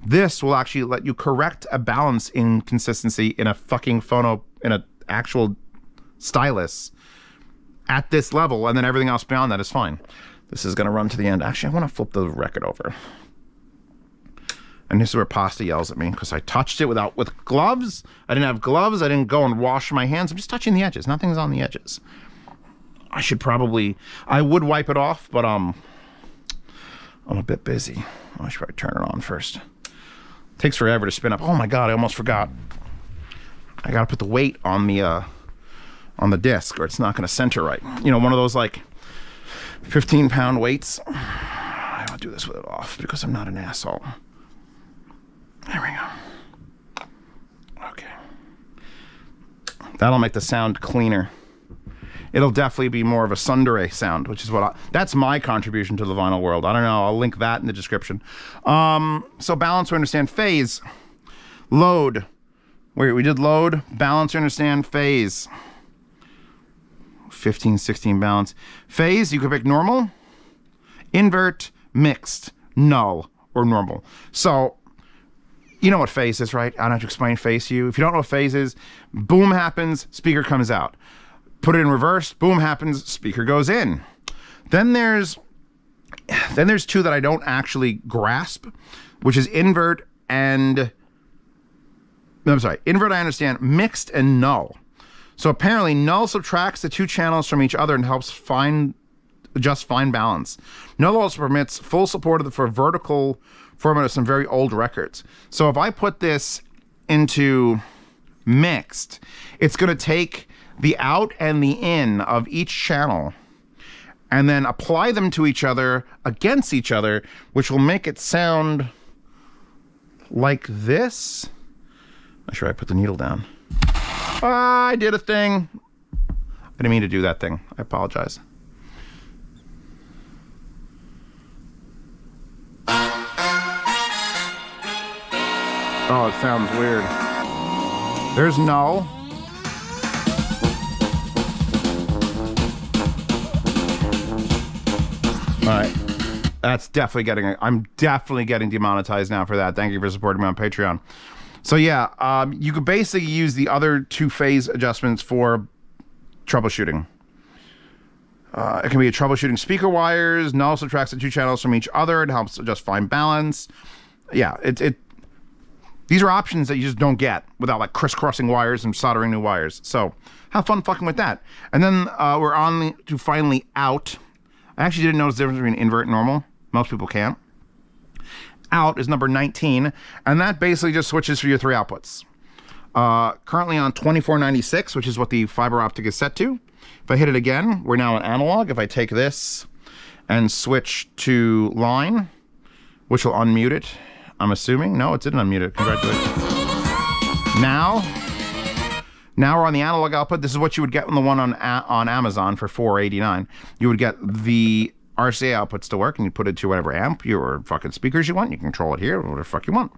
This will actually let you correct a balance inconsistency in a fucking phono, in an actual stylus at this level, and then everything else beyond that is fine. This is going to run to the end. Actually, I want to flip the record over. And this is where Pasta yells at me because I touched it with gloves. I didn't have gloves. I didn't go and wash my hands. I'm just touching the edges. Nothing's on the edges. I would wipe it off, but I'm a bit busy. I should probably turn it on first. Takes forever to spin up. Oh my God, I almost forgot. I got to put the weight on the disc or it's not going to center right. You know, one of those like 15-pound weights. I'll do this with it off because I'm not an asshole. There we go. Okay. That'll make the sound cleaner. It'll definitely be more of a tsundere sound, which is that's my contribution to the vinyl world. I don't know. I'll link that in the description. So balance or understand phase. Load. We did load, balance or understand phase. 15, 16 balance. Phase, you can pick normal, invert, mixed, null, or normal. So, you know what phase is, right? I don't have to explain phase to you. If you don't know what phase is, boom happens, speaker comes out. Put it in reverse, boom happens, speaker goes in. Then there's two that I don't actually grasp, which is invert and... I'm sorry, invert I understand, mixed and null. So apparently null subtracts the two channels from each other and helps adjust fine balance. Null also permits full support for vertical format of some very old records. So if I put this into mixed, it's going to take the out and the in of each channel and then apply them to each other against each other, which will make it sound like this. Not sure I put the needle down. I did a thing. I didn't mean to do that thing. I apologize. Oh, it sounds weird. There's null. All right. That's definitely I'm definitely getting demonetized now for that. Thank you for supporting me on Patreon. So yeah, you could basically use the other two phase adjustments for troubleshooting. It can be a troubleshooting speaker wires, null subtracts the two channels from each other, it helps adjust fine balance. Yeah, these are options that you just don't get without like crisscrossing wires and soldering new wires. So have fun fucking with that. And then we're on to finally out. I actually didn't notice the difference between invert and normal. Most people can't. Out is number 19, and that basically just switches for your three outputs. Currently on 2496, which is what the fiber optic is set to. If I hit it again, we're now in analog. If I take this and switch to line, which will unmute it, I'm assuming. No, it didn't unmute it. Congratulations. Now we're on the analog output. This is what you would get on the one on Amazon for $4.89. You would get the RCA outputs to work, and you put it to whatever amp or fucking speakers you want. You can control it here, whatever the fuck you want.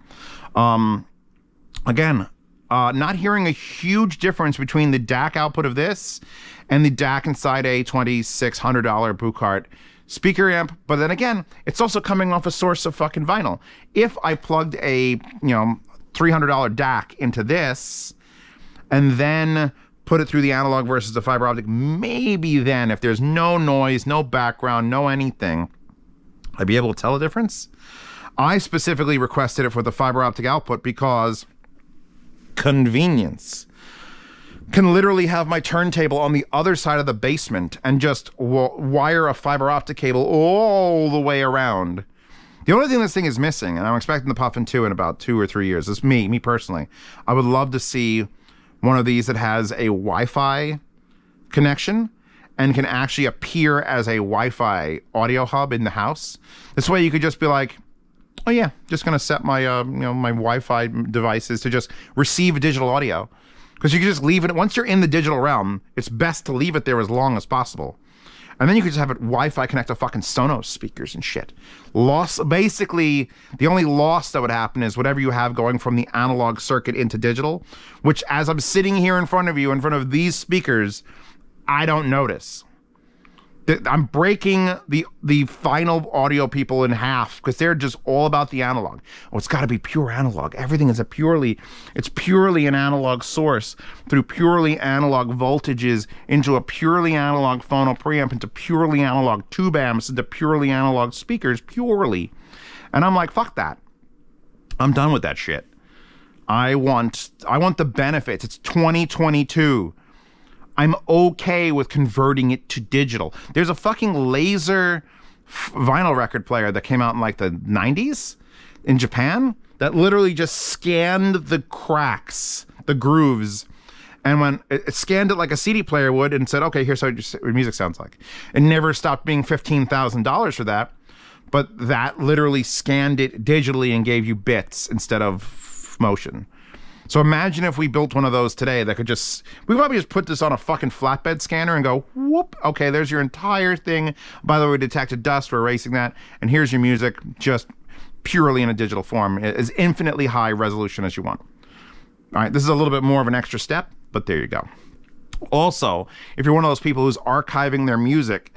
Again, not hearing a huge difference between the DAC output of this and the DAC inside a $2,600 Buchart speaker amp. But then again, it's also coming off a source of fucking vinyl. If I plugged a, $300 DAC into this and then put it through the analog versus the fiber optic, maybe then, if there's no noise, no background, no anything, I'd be able to tell a difference. I specifically requested it for the fiber optic output because convenience. Can literally have my turntable on the other side of the basement and just wire a fiber optic cable all the way around. The only thing this thing is missing, and I'm expecting the Puffin 2 in about 2 or 3 years, is me personally. I would love to see one of these that has a Wi-Fi connection and can actually appear as a Wi-Fi audio hub in the house. This way you could just be like, oh yeah, just gonna set my my Wi-Fi devices to just receive digital audio. Because you can just leave it, once you're in the digital realm, it's best to leave it there as long as possible. And then you could just have it Wi-Fi connect to fucking Sonos speakers and shit. Basically, the only loss that would happen is whatever you have going from the analog circuit into digital, which as I'm sitting here in front of you, in front of these speakers, I don't notice. I'm breaking the final audio people in half because they're just all about the analog. Oh, it's got to be pure analog. Everything is it's purely an analog source through purely analog voltages into a purely analog phono preamp, into purely analog tube amps, into purely analog speakers, purely. And I'm like, fuck that. I'm done with that shit. I want the benefits. It's 2022. I'm okay with converting it to digital. There's a fucking laser vinyl record player that came out in like the 90s in Japan that literally just scanned the cracks, the grooves, and when it scanned it like a CD player would and said, okay, here's how your music sounds like. It never stopped being $15,000 for that, but that literally scanned it digitally and gave you bits instead of motion. So imagine if we built one of those today that could we probably just put this on a fucking flatbed scanner and go, whoop, okay, there's your entire thing. By the way, we detected dust, we're erasing that, and here's your music just purely in a digital form, as infinitely high resolution as you want. All right, this is a little bit more of an extra step, but there you go. Also, if you're one of those people who's archiving their music,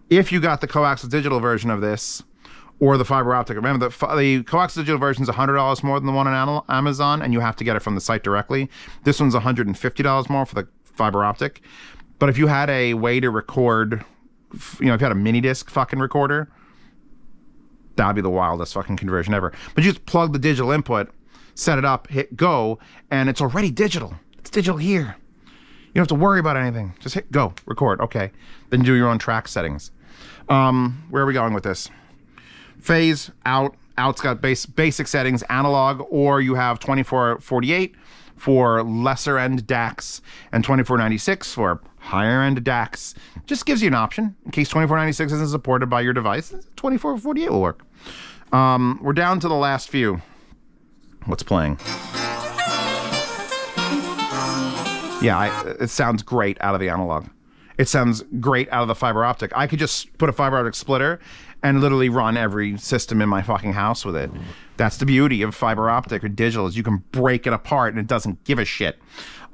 if you got the coaxial digital version of this, or the fiber optic. Remember, the coaxial digital version is $100 more than the one on Amazon, and you have to get it from the site directly. This one's $150 more for the fiber optic. But if you had a way to record, if you had a mini disc fucking recorder, that'd be the wildest fucking conversion ever. But you just plug the digital input, set it up, hit go, and it's already digital. It's digital here. You don't have to worry about anything. Just hit go, record, okay. Then do your own track settings. Where are we going with this? Phase, out's got basic settings, analog, or you have 2448 for lesser end DACs and 2496 for higher end DACs. Just gives you an option in case 2496 isn't supported by your device. 2448 will work. We're down to the last few. What's playing? Yeah, it sounds great out of the analog. It sounds great out of the fiber optic. I could just put a fiber optic splitter and literally run every system in my fucking house with it. That's the beauty of fiber optic or digital, is you can break it apart and it doesn't give a shit.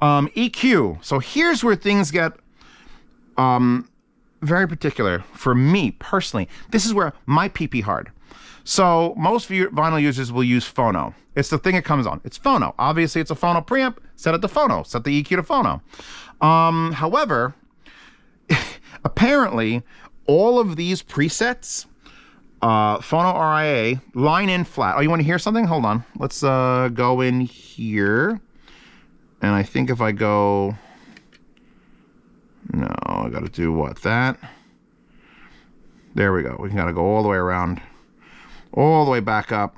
EQ. So here's where things get very particular for me personally. This is where my pee hard. So most vinyl users will use phono. It's the thing it comes on. It's phono. Obviously, it's a phono preamp. Set it to phono. Set the EQ to phono. However, apparently, all of these presets, phono RIA, line in flat. Oh, you want to hear something? Hold on. Let's go in here. And I think if I go... No, I got to do what? That? There we go. We got to go all the way around. All the way back up.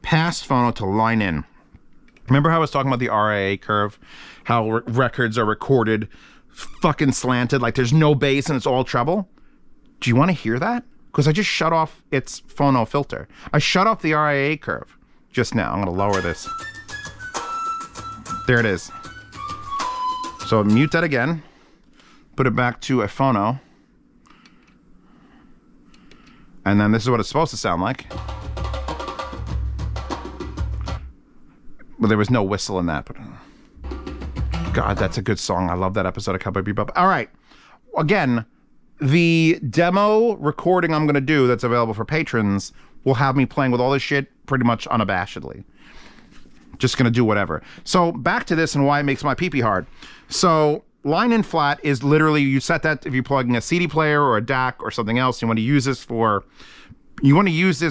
Past phono to line in. Remember how I was talking about the RIA curve? How records are recorded fucking slanted, like there's no bass and it's all treble. Do you want to hear that? Because I just shut off its phono filter. I shut off the RIA curve just now. I'm going to lower this. There it is. So mute that again. Put it back to a phono. And then this is what it's supposed to sound like. Well, there was no whistle in that, but God, that's a good song. I love that episode of Cowboy Bebop. All right. Again, the demo recording I'm going to do that's available for patrons will have me playing with all this shit pretty much unabashedly. Just going to do whatever. So back to this and why it makes my pee-pee hard. So line in flat is literally, you set that if you're plugging a CD player or a DAC or something else, you want to use this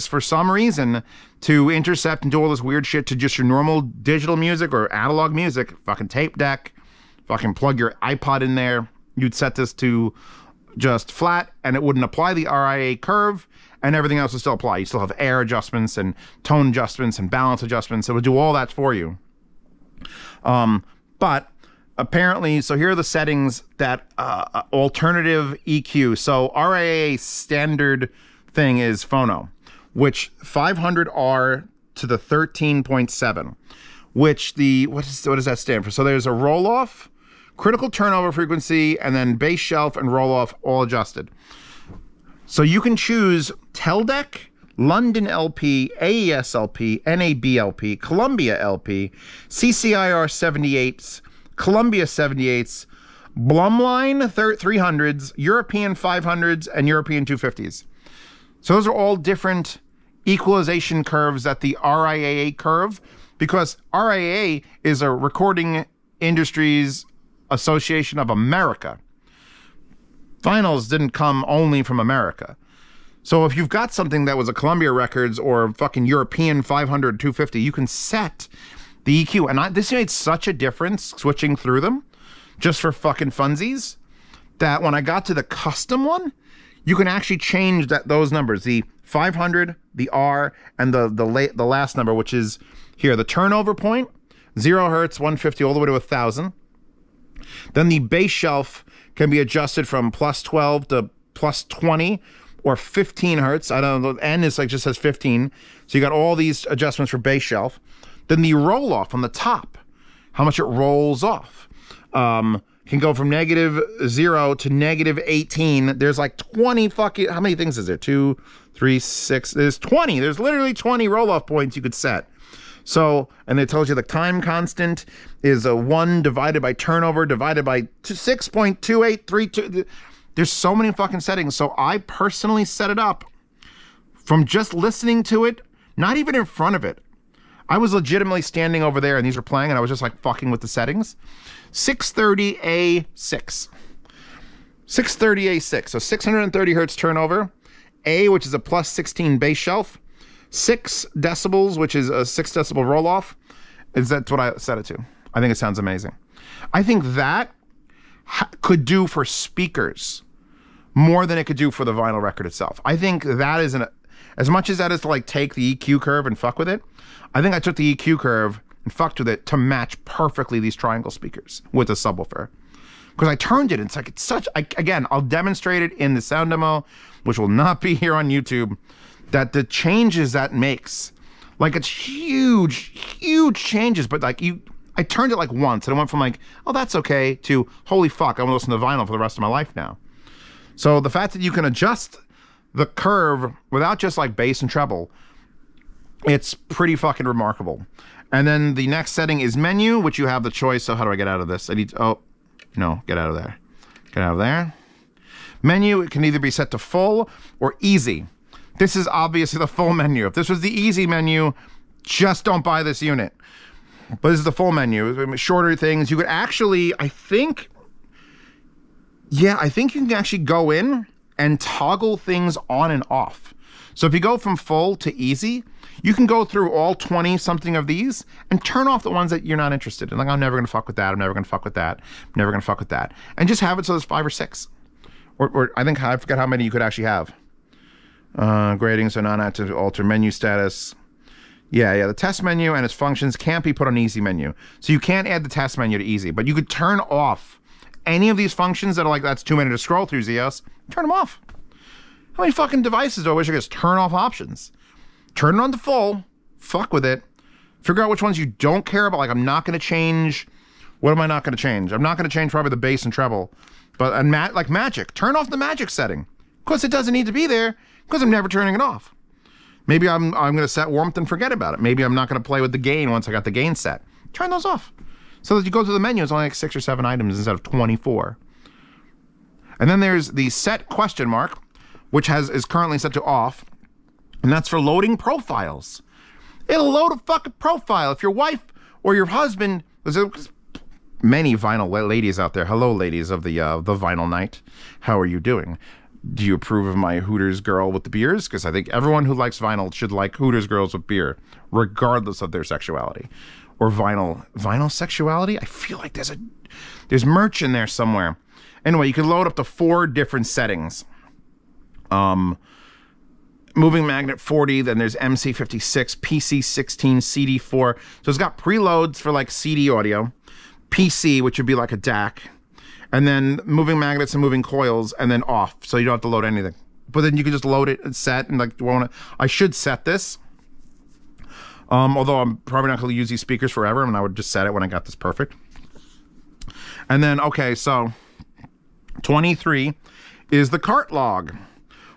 for some reason to intercept and do all this weird shit to just your normal digital music or analog music, fucking tape deck, fucking plug your iPod in there. You'd set this to just flat and it wouldn't apply the RIA curve and everything else would still apply. You still have air adjustments and tone adjustments and balance adjustments. It would do all that for you. But apparently, so here are the settings that alternative EQ. So RIA standard thing is phono, which 500R to the 13.7, which what does that stand for? So there's a roll off, critical turnover frequency, and then bass shelf and roll off all adjusted. So you can choose Teldec, London LP, AES LP, NAB LP, Columbia LP, CCIR 78s, Columbia 78s, Blumline 300s, European 500s, and European 250s. So those are all different equalization curves at the RIAA curve, because RIAA is a Recording Industries Association of America. Vinyls didn't come only from America. So if you've got something that was a Columbia Records or fucking European 500, 250, you can set the EQ. And this made such a difference switching through them just for fucking funsies that when I got to the custom one, you can actually change those numbers, the 500, the R, and the last number, which is here, the turnover point, 0 hertz, 150, all the way to 1,000. Then the bass shelf can be adjusted from plus 12 to plus 20 or 15 hertz. I don't know, N is like just says 15. So you got all these adjustments for bass shelf. Then the roll off on the top, how much it rolls off. Can go from -0 to -18. There's like 20 fucking, how many things is there? 2, 3, 6, there's 20. There's literally 20 roll-off points you could set. So, and it tells you the time constant is a 1 divided by turnover divided by 6.2832. There's so many fucking settings. So I personally set it up from just listening to it, not even in front of it. I was legitimately standing over there and these were playing and I was just like fucking with the settings. 630A6. 630A6. So 630 hertz turnover. A, which is a plus 16 bass shelf. 6 decibels, which is a 6 decibel roll off. That's what I set it to. I think it sounds amazing. I think that could do for speakers more than it could do for the vinyl record itself. I think that is as much as that is to like take the EQ curve and fuck with it, I think I took the EQ curve and fucked with it to match perfectly these triangle speakers with a subwoofer. Because I turned it, and it's like, it's such, again, I'll demonstrate it in the sound demo, which will not be here on YouTube, that the changes that makes, like it's huge, huge changes, but like I turned it like once, and it went from like, oh, that's okay, to holy fuck, I'm gonna listen to vinyl for the rest of my life now. So the fact that you can adjust the curve without just like bass and treble, it's pretty fucking remarkable. And then the next setting is menu, which you have the choice. So how do I get out of this? I need to, oh, no, get out of there. Get out of there. Menu, it can either be set to full or easy. This is obviously the full menu. If this was the easy menu, just don't buy this unit. But this is the full menu. Shorter things. You could actually, I think you can actually go in and toggle things on and off. So if you go from full to easy, you can go through all 20 something of these and turn off the ones that you're not interested in. Like, I'm never gonna fuck with that, I'm never gonna fuck with that, I'm never gonna fuck with that. And just have it so there's 5 or 6. Or I think, I forget how many you could actually have. Grading, so non-active, alter menu status. Yeah, the test menu and its functions can't be put on easy menu. So you can't add the test menu to easy, but you could turn off any of these functions that are like, that's too many to scroll through, Zeos, turn them off. How many fucking devices do I wish I could just turn off options? Turn it on to full, fuck with it, figure out which ones you don't care about. Like, I'm not going to change, what am I not going to change? I'm not going to change probably the bass and treble, but like magic, turn off the magic setting. Because it doesn't need to be there, because I'm never turning it off. Maybe I'm going to set warmth and forget about it. Maybe I'm not going to play with the gain once I got the gain set. Turn those off. So that you go to the menu, it's only like 6 or 7 items instead of 24. And then there's the set question mark, which is currently set to off. And that's for loading profiles. It'll load a fucking profile. If your wife or your husband, there's many vinyl ladies out there. Hello, ladies of the vinyl night. How are you doing? Do you approve of my Hooters girl with the beers? Because I think everyone who likes vinyl should like Hooters girls with beer, regardless of their sexuality. Or vinyl sexuality? I feel like there's merch in there somewhere. Anyway, you can load up to 4 different settings. Moving magnet 40, then there's MC56, PC16, CD4. So it's got preloads for like CD audio, PC, which would be like a DAC, and then moving magnets and moving coils, and then off, so you don't have to load anything. But then you can just load it and set, and like, I should set this. Although I'm probably not going to use these speakers forever, and I would just set it when I got this perfect. And then, okay, so 23 is the cart log,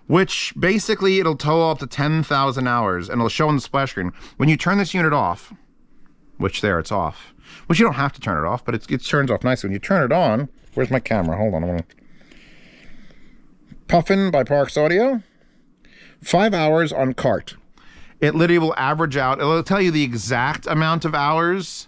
which basically it'll total up to 10,000 hours, and it'll show on the splash screen. When you turn this unit off, which there, it's off. Which you don't have to turn it off, but it turns off nicely. When you turn it on, where's my camera? Hold on, I'm gonna... Puffin by Parks Audio. 5 hours on cart. It literally will average out, it'll tell you the exact amount of hours.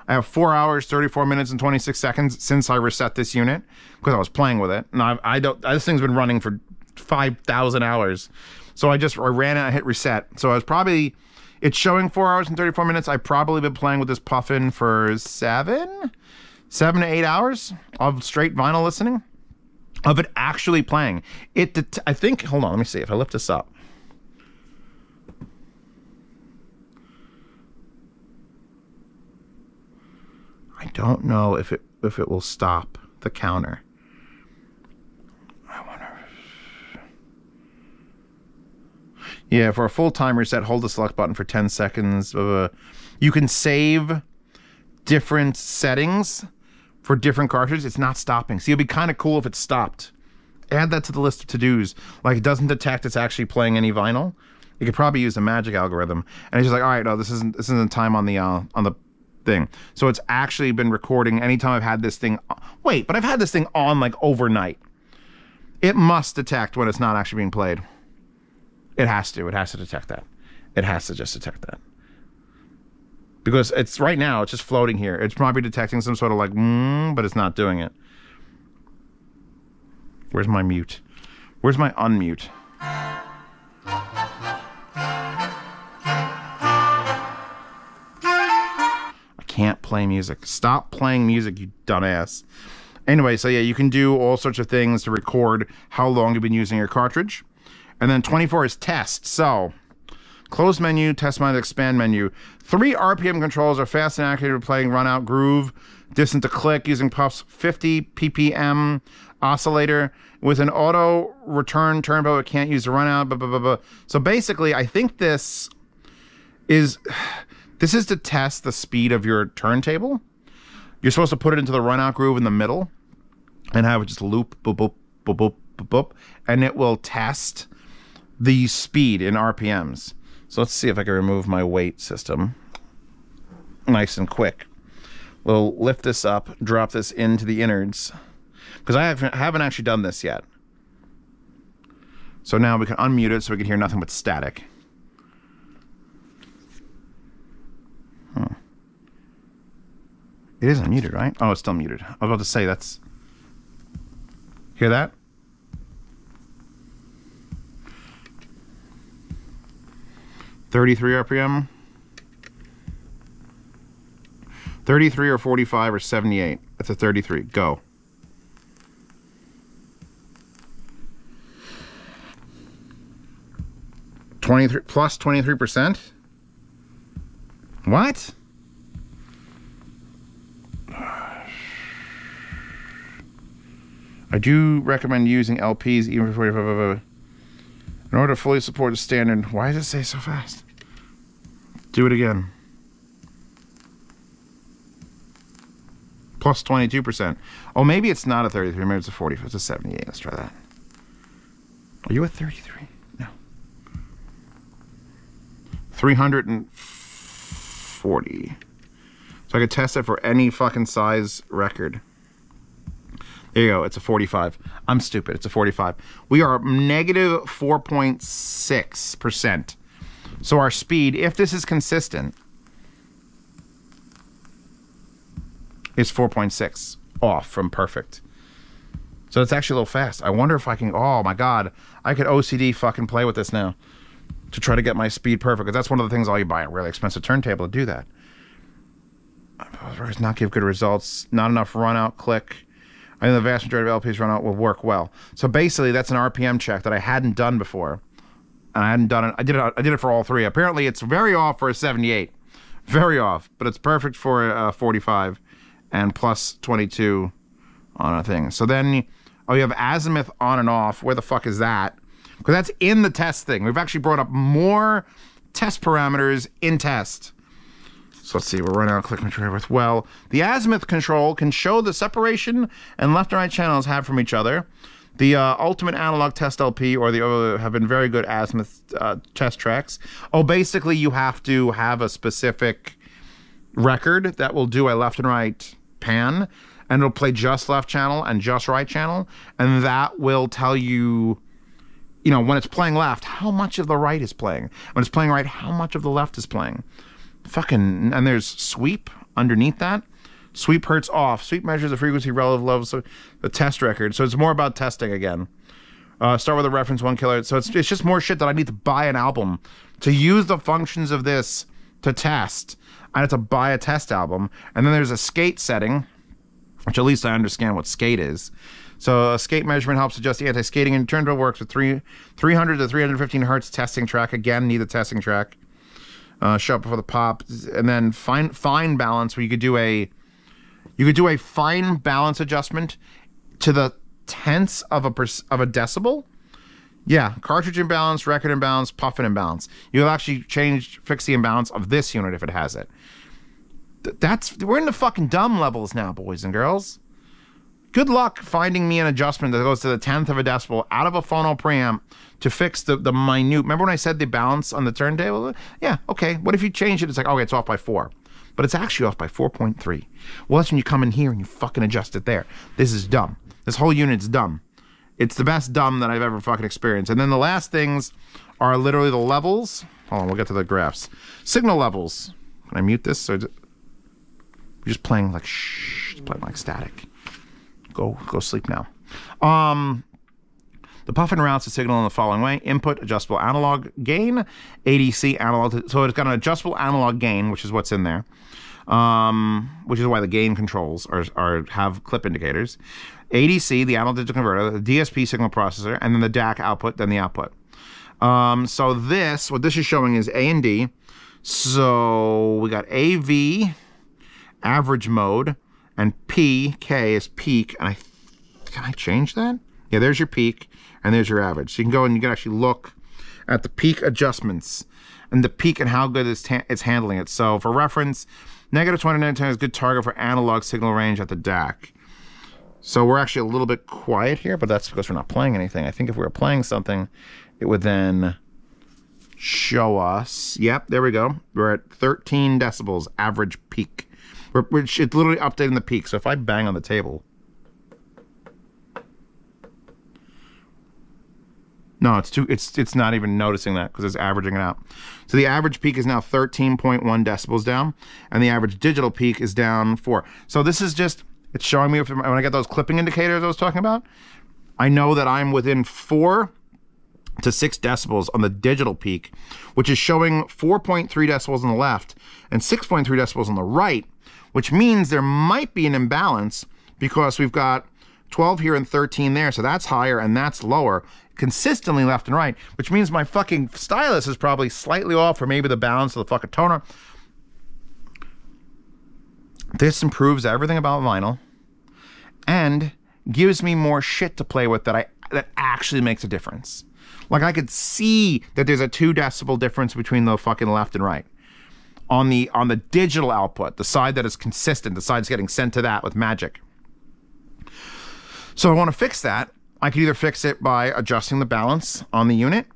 I have 4 hours, 34 minutes, and 26 seconds since I reset this unit, because I was playing with it. And this thing's been running for 5,000 hours. So I ran it, I hit reset. So I was probably, it's showing 4 hours and 34 minutes. I've probably been playing with this Puffin for 7 to 8 hours of straight vinyl listening, of it actually playing. I think, hold on, let me see if I lift this up. I don't know if it will stop the counter. I wonder if... Yeah, for a full-time reset, hold the select button for 10 seconds. You can save different settings for different cartridges. It's not stopping. See, it'd be kind of cool if it stopped. Add that to the list of to-dos. Like, it doesn't detect it's actually playing any vinyl. You could probably use a magic algorithm. And it's just like, all right, no, this isn't time on the thing. So it's actually been recording anytime I've had this thing. Wait, but I've had this thing on like overnight. It must detect when it's not actually being played. It has to detect that. It has to just detect that. Because it's right now, it's just floating here. It's probably detecting some sort of like, but it's not doing it. Where's my mute? Where's my unmute? Can't play music. Stop playing music, you dumbass. Anyway, so yeah, you can do all sorts of things to record how long you've been using your cartridge. And then 24 is test. So, close menu, test mode, expand menu. 3 RPM controls are fast and accurate for playing run out groove, distant to click using Puff's 50 ppm oscillator. With an auto return turbo, it can't use the run out, blah, blah, blah, blah. So basically, I think this is to test the speed of your turntable. You're supposed to put it into the run out groove in the middle and have it just loop, boop, boop, boop, boop, boop, boop, and it will test the speed in RPMs. So let's see if I can remove my weight system. Nice and quick. We'll lift this up, drop this into the innards, because I haven't actually done this yet. So now we can unmute it so we can hear nothing but static. It is unmuted, right? Oh, it's still muted. I was about to say, that's... Hear that? $33 RPM. 33 or 45 or 78. That's a 33. Go. Plus 23%? What? I do recommend using LPs even for 45. In order to fully support the standard. Why does it say so fast? Do it again. Plus 22%. Oh, maybe it's not a 33. Maybe it's a 45. It's a 78. Let's try that. Are you a 33? No. 340. So I could test it for any fucking size record. There you go. It's a 45. I'm stupid. It's a 45. We are negative 4.6%. So our speed, if this is consistent, is 4.6 off from perfect. So it's actually a little fast. I wonder if I can, oh my God, I could OCD fucking play with this now to try to get my speed perfect. Because that's one of the things all you buy a really expensive turntable to do that. Not give good results. Not enough run out click. I think the vast majority of LPs run out will work well. So basically that's an RPM check that I hadn't done before. And I hadn't done it. I did it for all three. Apparently it's very off for a 78. Very off. But it's perfect for a 45. And plus 22 on a thing. So then, oh, you have azimuth on and off. Where the fuck is that? Because that's in the test thing. We've actually brought up more test parameters in test. So let's see, we're running out of click control with, well, the azimuth control can show the separation and left and right channels have from each other. The ultimate analog test LP or the have been very good azimuth test tracks. Oh, basically you have to have a specific record that will do a left and right pan, and it'll play just left channel and just right channel, and that will tell you, you know, when it's playing left, how much of the right is playing. When it's playing right, how much of the left is playing. Fucking, and there's sweep underneath that. Sweep hertz off. Sweep measures the frequency relative levels of the test record. So it's more about testing again. Start with a reference 1 kilohertz. So it's just more shit that I need to buy an album to use the functions of this to test. I have to buy a test album. And then there's a skate setting, which at least I understand what skate is. So a skate measurement helps adjust the anti-skating, and turntable works with 300 to 315 hertz testing track. Again, need a testing track. Show up before the pop, and then fine balance, where you could do a fine balance adjustment to the tenths of a decibel. Yeah, cartridge imbalance, record imbalance, puffin imbalance. You'll actually fix the imbalance of this unit if it has it. We're in the fucking dumb levels now, boys and girls. Good luck finding me an adjustment that goes to the 10th of a decibel out of a phono preamp to fix the minute. Remember when I said the balance on the turntable? Yeah, okay. What if you change it? It's like, okay, it's off by 4. But it's actually off by 4.3. Well, that's when you come in here and you fucking adjust it there. This is dumb. This whole unit's dumb. It's the best dumb that I've ever fucking experienced. And then the last things are literally the levels. Hold on, we'll get to the graphs. Signal levels. Can I mute this? Or just playing like shh, just playing like static. Go sleep now. The puffin routes the signal in the following way: input, adjustable analog gain, ADC analog. So it's got an adjustable analog gain, which is what's in there, which is why the gain controls have clip indicators. ADC, the analog digital converter, the DSP signal processor, and then the DAC output, then the output. So what this is showing is A and D. So we got AV, average mode, and PK is peak. And can I change that? Yeah, there's your peak, and there's your average. So you can go and you can actually look at the peak adjustments and the peak and how good it's handling it. So for reference, negative 29 is a good target for analog signal range at the DAC. So we're actually a little bit quiet here, but that's because we're not playing anything. I think if we were playing something, it would then show us. Yep, there we go. We're at 13 decibels average peak. Which it's literally updating the peak. So if I bang on the table, no, it's not even noticing that because it's averaging it out. So the average peak is now 13.1 decibels down, and the average digital peak is down 4. So this is just, it's showing me when I get those clipping indicators I was talking about, I know that I'm within 4 to 6 decibels on the digital peak, which is showing 4.3 decibels on the left and 6.3 decibels on the right, which means there might be an imbalance because we've got 12 here and 13 there, so that's higher and that's lower, consistently left and right, which means my fucking stylus is probably slightly off, or maybe the balance of the fucking toner. This improves everything about vinyl, and gives me more shit to play with that actually makes a difference. Like, I could see that there's a 2 decibel difference between the fucking left and right. On the digital output, the side that is consistent, the side that's getting sent to that with magic. So I want to fix that. I could either fix it by adjusting the balance on the unit,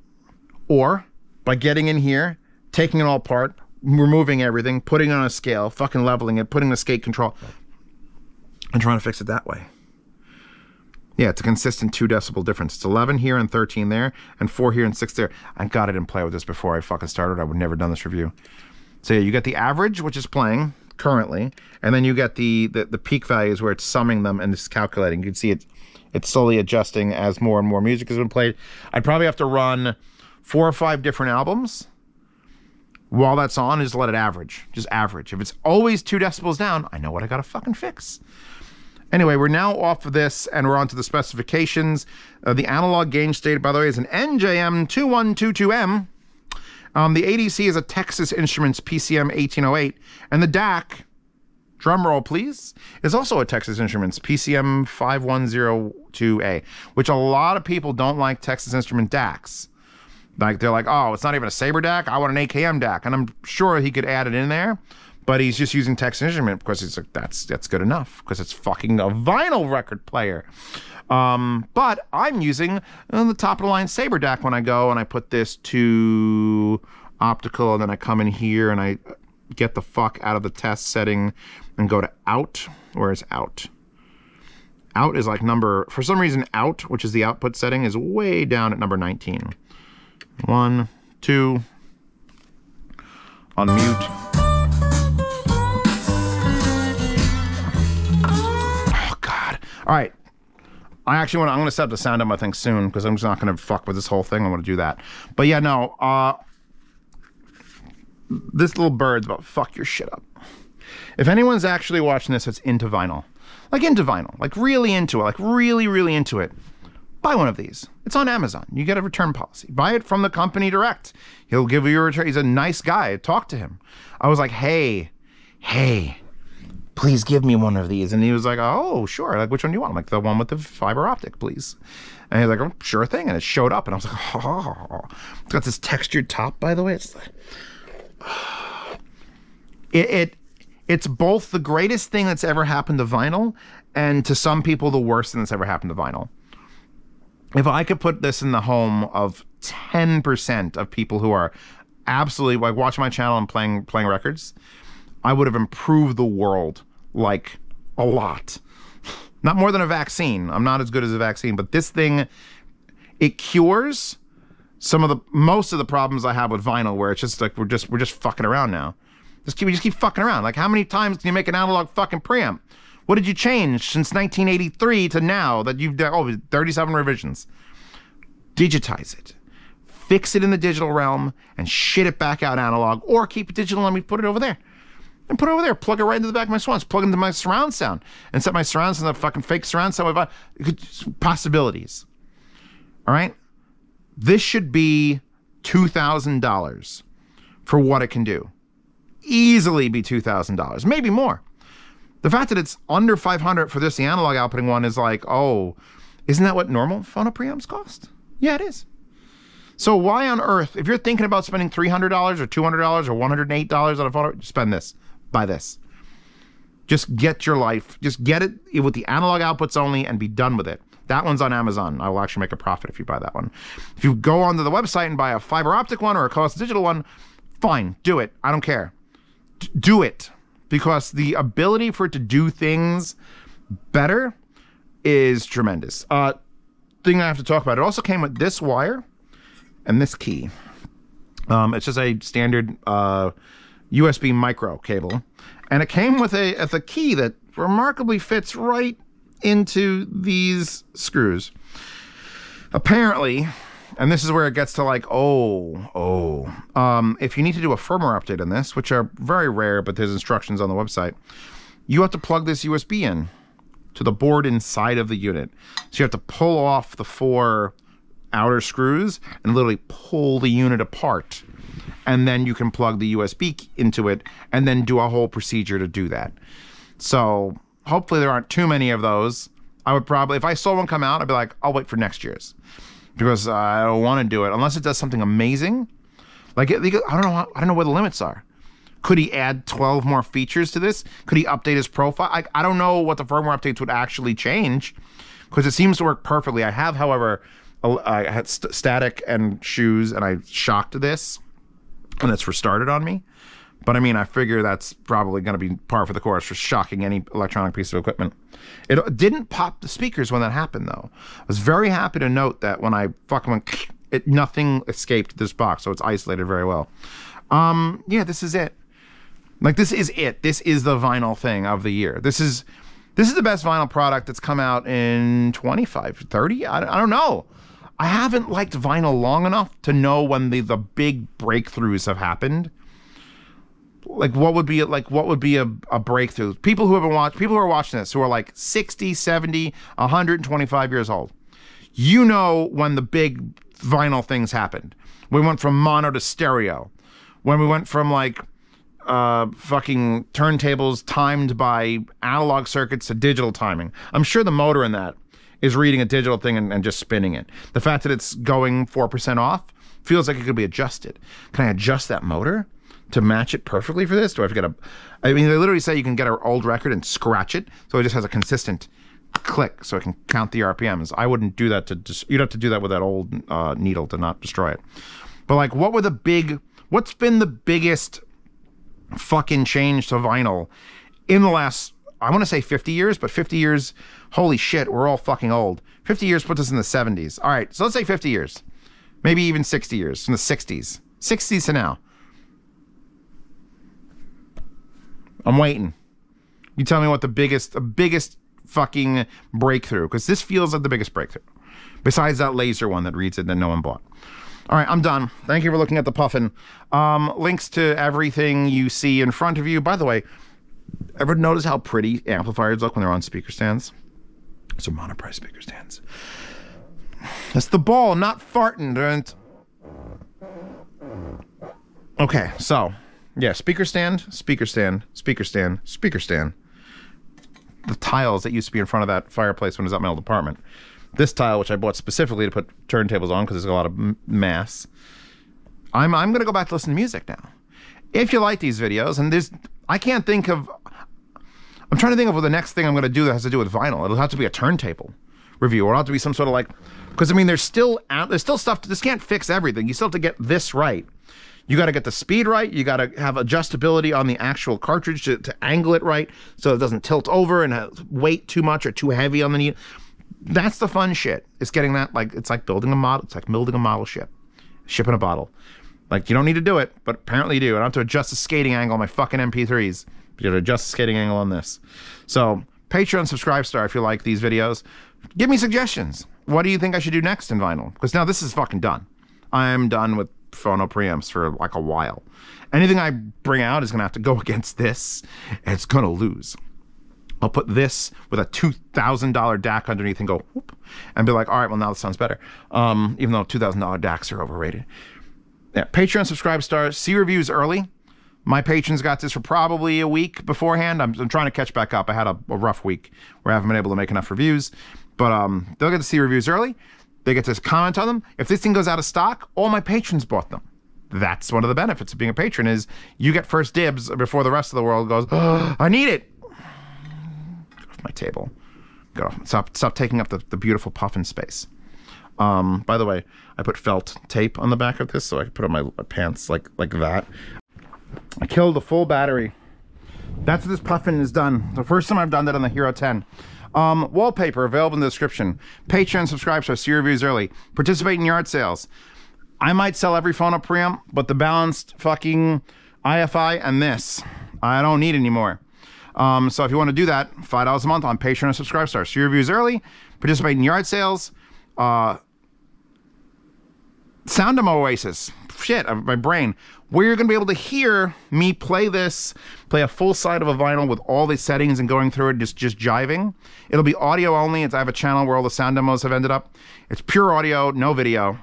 or by getting in here, taking it all apart, removing everything, putting it on a scale, fucking leveling it, putting the skate control, and trying to fix it that way. Yeah, it's a consistent 2 decibel difference. It's 11 here and 13 there, and 4 here and 6 there. I got it in play with this before I fucking started. I would never done this review. So yeah, you get the average, which is playing currently, and then you get the peak values where it's summing them and it's calculating. You can see it's slowly adjusting as more and more music has been played. I'd probably have to run 4 or 5 different albums while that's on, just let it average. Just average. If it's always 2 decibels down, I know what I gotta fucking fix. Anyway, we're now off of this, and we're on to the specifications. The analog gain state, by the way, is an NJM2122M. The ADC is a Texas Instruments PCM 1808, and the DAC, drum roll please, is also a Texas Instruments PCM 5102A, which a lot of people don't like Texas Instrument DACs. Like, they're like, oh, it's not even a Sabre DAC, I want an AKM DAC, and I'm sure he could add it in there. But he's just using Texas Instrument because he's like, that's good enough, because it's fucking a vinyl record player. But I'm using the top of the line Sabre DAC when I go and I put this to optical, and then I come in here and I get the fuck out of the test setting and go to out. Where is out? Out is like number, for some reason out, which is the output setting, is way down at number 19. 1, 2, unmute. All right, I'm going to set up the sound on my thing soon, because I'm just not going to fuck with this whole thing. I want to do that. But yeah, no, this little bird's about fuck your shit up. If anyone's actually watching this that's into vinyl, like really into it, like really into it, buy one of these. It's on Amazon. You get a return policy. Buy it from the company direct. He'll give you a return. He's a nice guy. Talk to him. I was like, hey, please give me one of these. And he was like, oh, sure. Like, which one do you want? I'm like, the one with the fiber optic, please. And he's like, oh, sure thing. And it showed up, and I was like, oh. It's got this textured top, by the way. It's like, it's both the greatest thing that's ever happened to vinyl, and to some people, the worst thing that's ever happened to vinyl. If I could put this in the home of 10% of people who are absolutely, like, watching my channel and playing records, I would have improved the world, like, a lot. Not more than a vaccine. I'm not as good as a vaccine, but this thing, it cures most of the problems I have with vinyl, where it's just like we're just fucking around now. We just keep fucking around. Like, how many times can you make an analog fucking preamp? What did you change since 1983 to now that you've done 37 revisions? Digitize it. Fix it in the digital realm and shit it back out analog, or keep it digital and we put it over there. And put it over there, plug it right into the back of my swans, plug it into my surround sound, and set my surround sound, the fucking fake surround sound with possibilities. All right? This should be $2,000 for what it can do. Easily be $2,000, maybe more. The fact that it's under $500 for this, the analog outputting one, is like, oh, isn't that what normal phono preamps cost? Yeah, it is. So why on earth, if you're thinking about spending $300 or $200 or $108 on a phono, spend this. Buy this. Just get your life. Just get it with the analog outputs only and be done with it. That one's on Amazon. I will actually make a profit if you buy that one. If you go onto the website and buy a fiber optic one or a cost digital one, fine, do it. I don't care. Do it. Because the ability for it to do things better is tremendous. Thing I have to talk about, it also came with this wire and this key. It's just a standard USB micro cable, and it came with a key that remarkably fits right into these screws. Apparently, and this is where it gets to like, if you need to do a firmware update on this, which are very rare, but there's instructions on the website, you have to plug this USB in to the board inside of the unit. So you have to pull off the 4 outer screws and literally pull the unit apart. And then you can plug the USB into it and then do a whole procedure to do that. So hopefully there aren't too many of those. I would probably, if I saw one come out, I'd be like, I'll wait for next year's. Because I don't want to do it unless it does something amazing. Like, I don't know where the limits are. Could he add 12 more features to this? Could he update his profile? I don't know what the firmware updates would actually change, because it seems to work perfectly. I have, however, I had static and shoes, and I shocked this, and it's restarted on me. But I mean, I figure that's probably going to be par for the course for shocking any electronic piece of equipment. It didn't pop the speakers when that happened, though. I was very happy to note that when I fucking went, nothing escaped this box, so it's isolated very well. Yeah, this is it. Like, this is it. This is the vinyl thing of the year. This is the best vinyl product that's come out in 25, 30? I don't know. I haven't liked vinyl long enough to know when the big breakthroughs have happened. Like, what would be a breakthrough? People who are watching this, who are like 60, 70, 125 years old. You know when the big vinyl things happened. We went from mono to stereo. When we went from like fucking turntables timed by analog circuits to digital timing. I'm sure the motor in that is reading a digital thing and just spinning it. The fact that it's going 4% off feels like it could be adjusted. Can I adjust that motor to match it perfectly for this? Do I have to get I mean, they literally say you can get an old record and scratch it, so it just has a consistent click, so it can count the RPMs. I wouldn't do that you'd have to do that with that old needle to not destroy it. But like, what's been the biggest fucking change to vinyl in the last, I want to say 50 years, but 50 years, holy shit, we're all fucking old. 50 years puts us in the 70s. All right, so let's say 50 years. Maybe even 60 years, from the 60s. 60s to now. I'm waiting. You tell me what the biggest fucking breakthrough, because this feels like the biggest breakthrough. Besides that laser one that reads it that no one bought. All right, I'm done. Thank you for looking at the Puffin. Links to everything you see in front of you. By the way, ever notice how pretty amplifiers look when they're on speaker stands? So monoprice speaker stands. That's the ball, not farting. Okay, so yeah, speaker stand, speaker stand, speaker stand, speaker stand. The tiles that used to be in front of that fireplace when I was at my old apartment. This tile, which I bought specifically to put turntables on because there's a lot of mass. I'm going to go back to listen to music now. If you like these videos, and I'm trying to think of what the next thing I'm going to do that has to do with vinyl. It'll have to be a turntable review, or it'll have to be some sort of like, because I mean, there's still stuff, this can't fix everything. You still have to get this right. You got to get the speed right. You got to have adjustability on the actual cartridge to angle it right so it doesn't tilt over and weight too much or too heavy on the needle. That's the fun shit. It's getting that, like, it's like building a model. It's like building a model ship. Ship in a bottle. Like, you don't need to do it, but apparently you do. I don't have to adjust the skating angle on my fucking MP3s. But you have to adjust the skating angle on this. So, Patreon subscribe star if you like these videos. Give me suggestions. What do you think I should do next in vinyl? Because now this is fucking done. I'm done with phono preamps for like a while. Anything I bring out is going to have to go against this, and it's going to lose. I'll put this with a $2,000 DAC underneath and go whoop, and be like, all right, well, now this sounds better. Even though $2,000 DACs are overrated. Yeah, Patreon subscribe stars, see reviews early. My patrons got this for probably a week beforehand. I'm trying to catch back up. I had a rough week where I haven't been able to make enough reviews. But they'll get to see reviews early. They get to comment on them. If this thing goes out of stock, all my patrons bought them. That's one of the benefits of being a patron, is you get first dibs before the rest of the world goes, oh, I need it. My table. Get off. Stop taking up the beautiful Puffin space. By the way, I put felt tape on the back of this so I can put on my pants like that. I killed the full battery. That's what this Puffin is done. The first time I've done that on the Hero 10. Wallpaper available in the description. Patreon subscribe so see reviews early. Participate in yard sales. I might sell every phono preamp, but the balanced fucking IFI and this, I don't need anymore. So if you want to do that, $5 a month on Patreon or Subscribe Star. See reviews early, participate in yard sales, Sound Demo Oasis, shit, my brain, where you're going to be able to hear me play a full side of a vinyl with all the settings and going through it, just jiving. It'll be audio only. I have a channel where all the sound demos have ended up. It's pure audio, no video.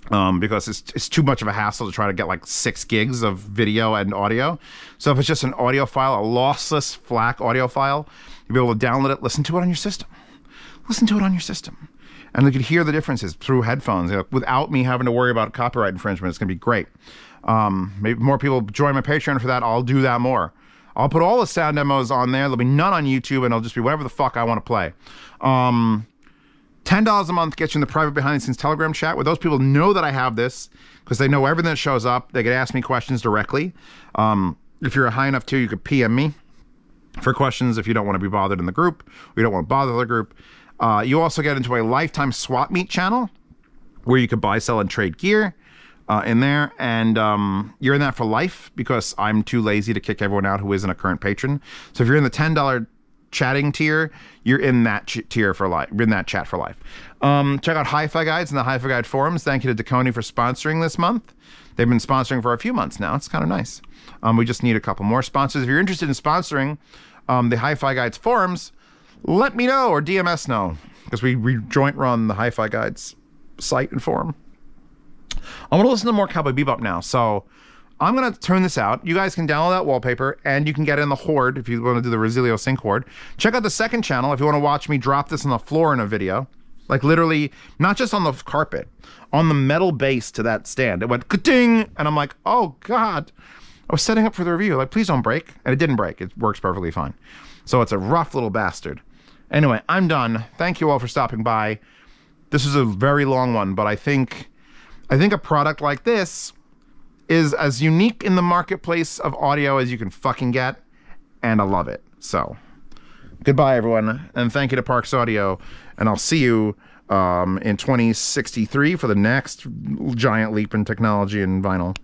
Because it's too much of a hassle to try to get like 6 gigs of video and audio. So if it's just an audio file, a lossless FLAC audio file, you'll be able to download it, listen to it on your system. listen to it on your system. And you could hear the differences through headphones, without me having to worry about copyright infringement. It's going to be great. Maybe more people join my Patreon for that. I'll do that more. I'll put all the sound demos on there. There'll be none on YouTube, and it'll just be whatever the fuck I want to play. $10 a month gets you in the private behind-the-scenes Telegram chat, where those people know that I have this, because they know everything that shows up. They can ask me questions directly. If you're a high enough tier, you could PM me for questions if you don't want to be bothered in the group, or you don't want to bother the group. You also get into a lifetime swap meet channel, where you could buy, sell, and trade gear in there. And you're in that for life, because I'm too lazy to kick everyone out who isn't a current patron. So if you're in the $10 chatting tier, you're in that tier for life. You're in that chat for life. Check out Hi-Fi Guides and the Hi-Fi Guide forums. Thank you to Deconi for sponsoring this month. They've been sponsoring for a few months now. It's kind of nice. We just need a couple more sponsors. If you're interested in sponsoring the Hi-Fi Guides forums, let me know, or DMS know, because we joint run the Hi-Fi Guides site and forum. I want to listen to more Cowboy Bebop now, so I'm going to turn this out. You guys can download that wallpaper, and you can get in the Horde if you want to do the Resilio Sync Horde. Check out the second channel if you want to watch me drop this on the floor in a video. Like, literally, not just on the carpet, on the metal base to that stand. It went ka-ding, and I'm like, oh, God. I was setting up for the review. Like, please don't break. And it didn't break. It works perfectly fine. So it's a rough little bastard. Anyway, I'm done. Thank you all for stopping by. This is a very long one, but I think a product like this is as unique in the marketplace of audio as you can fucking get, and I love it. So, goodbye, everyone, and thank you to Parks Audio, and I'll see you in 2063 for the next giant leap in technology and vinyl.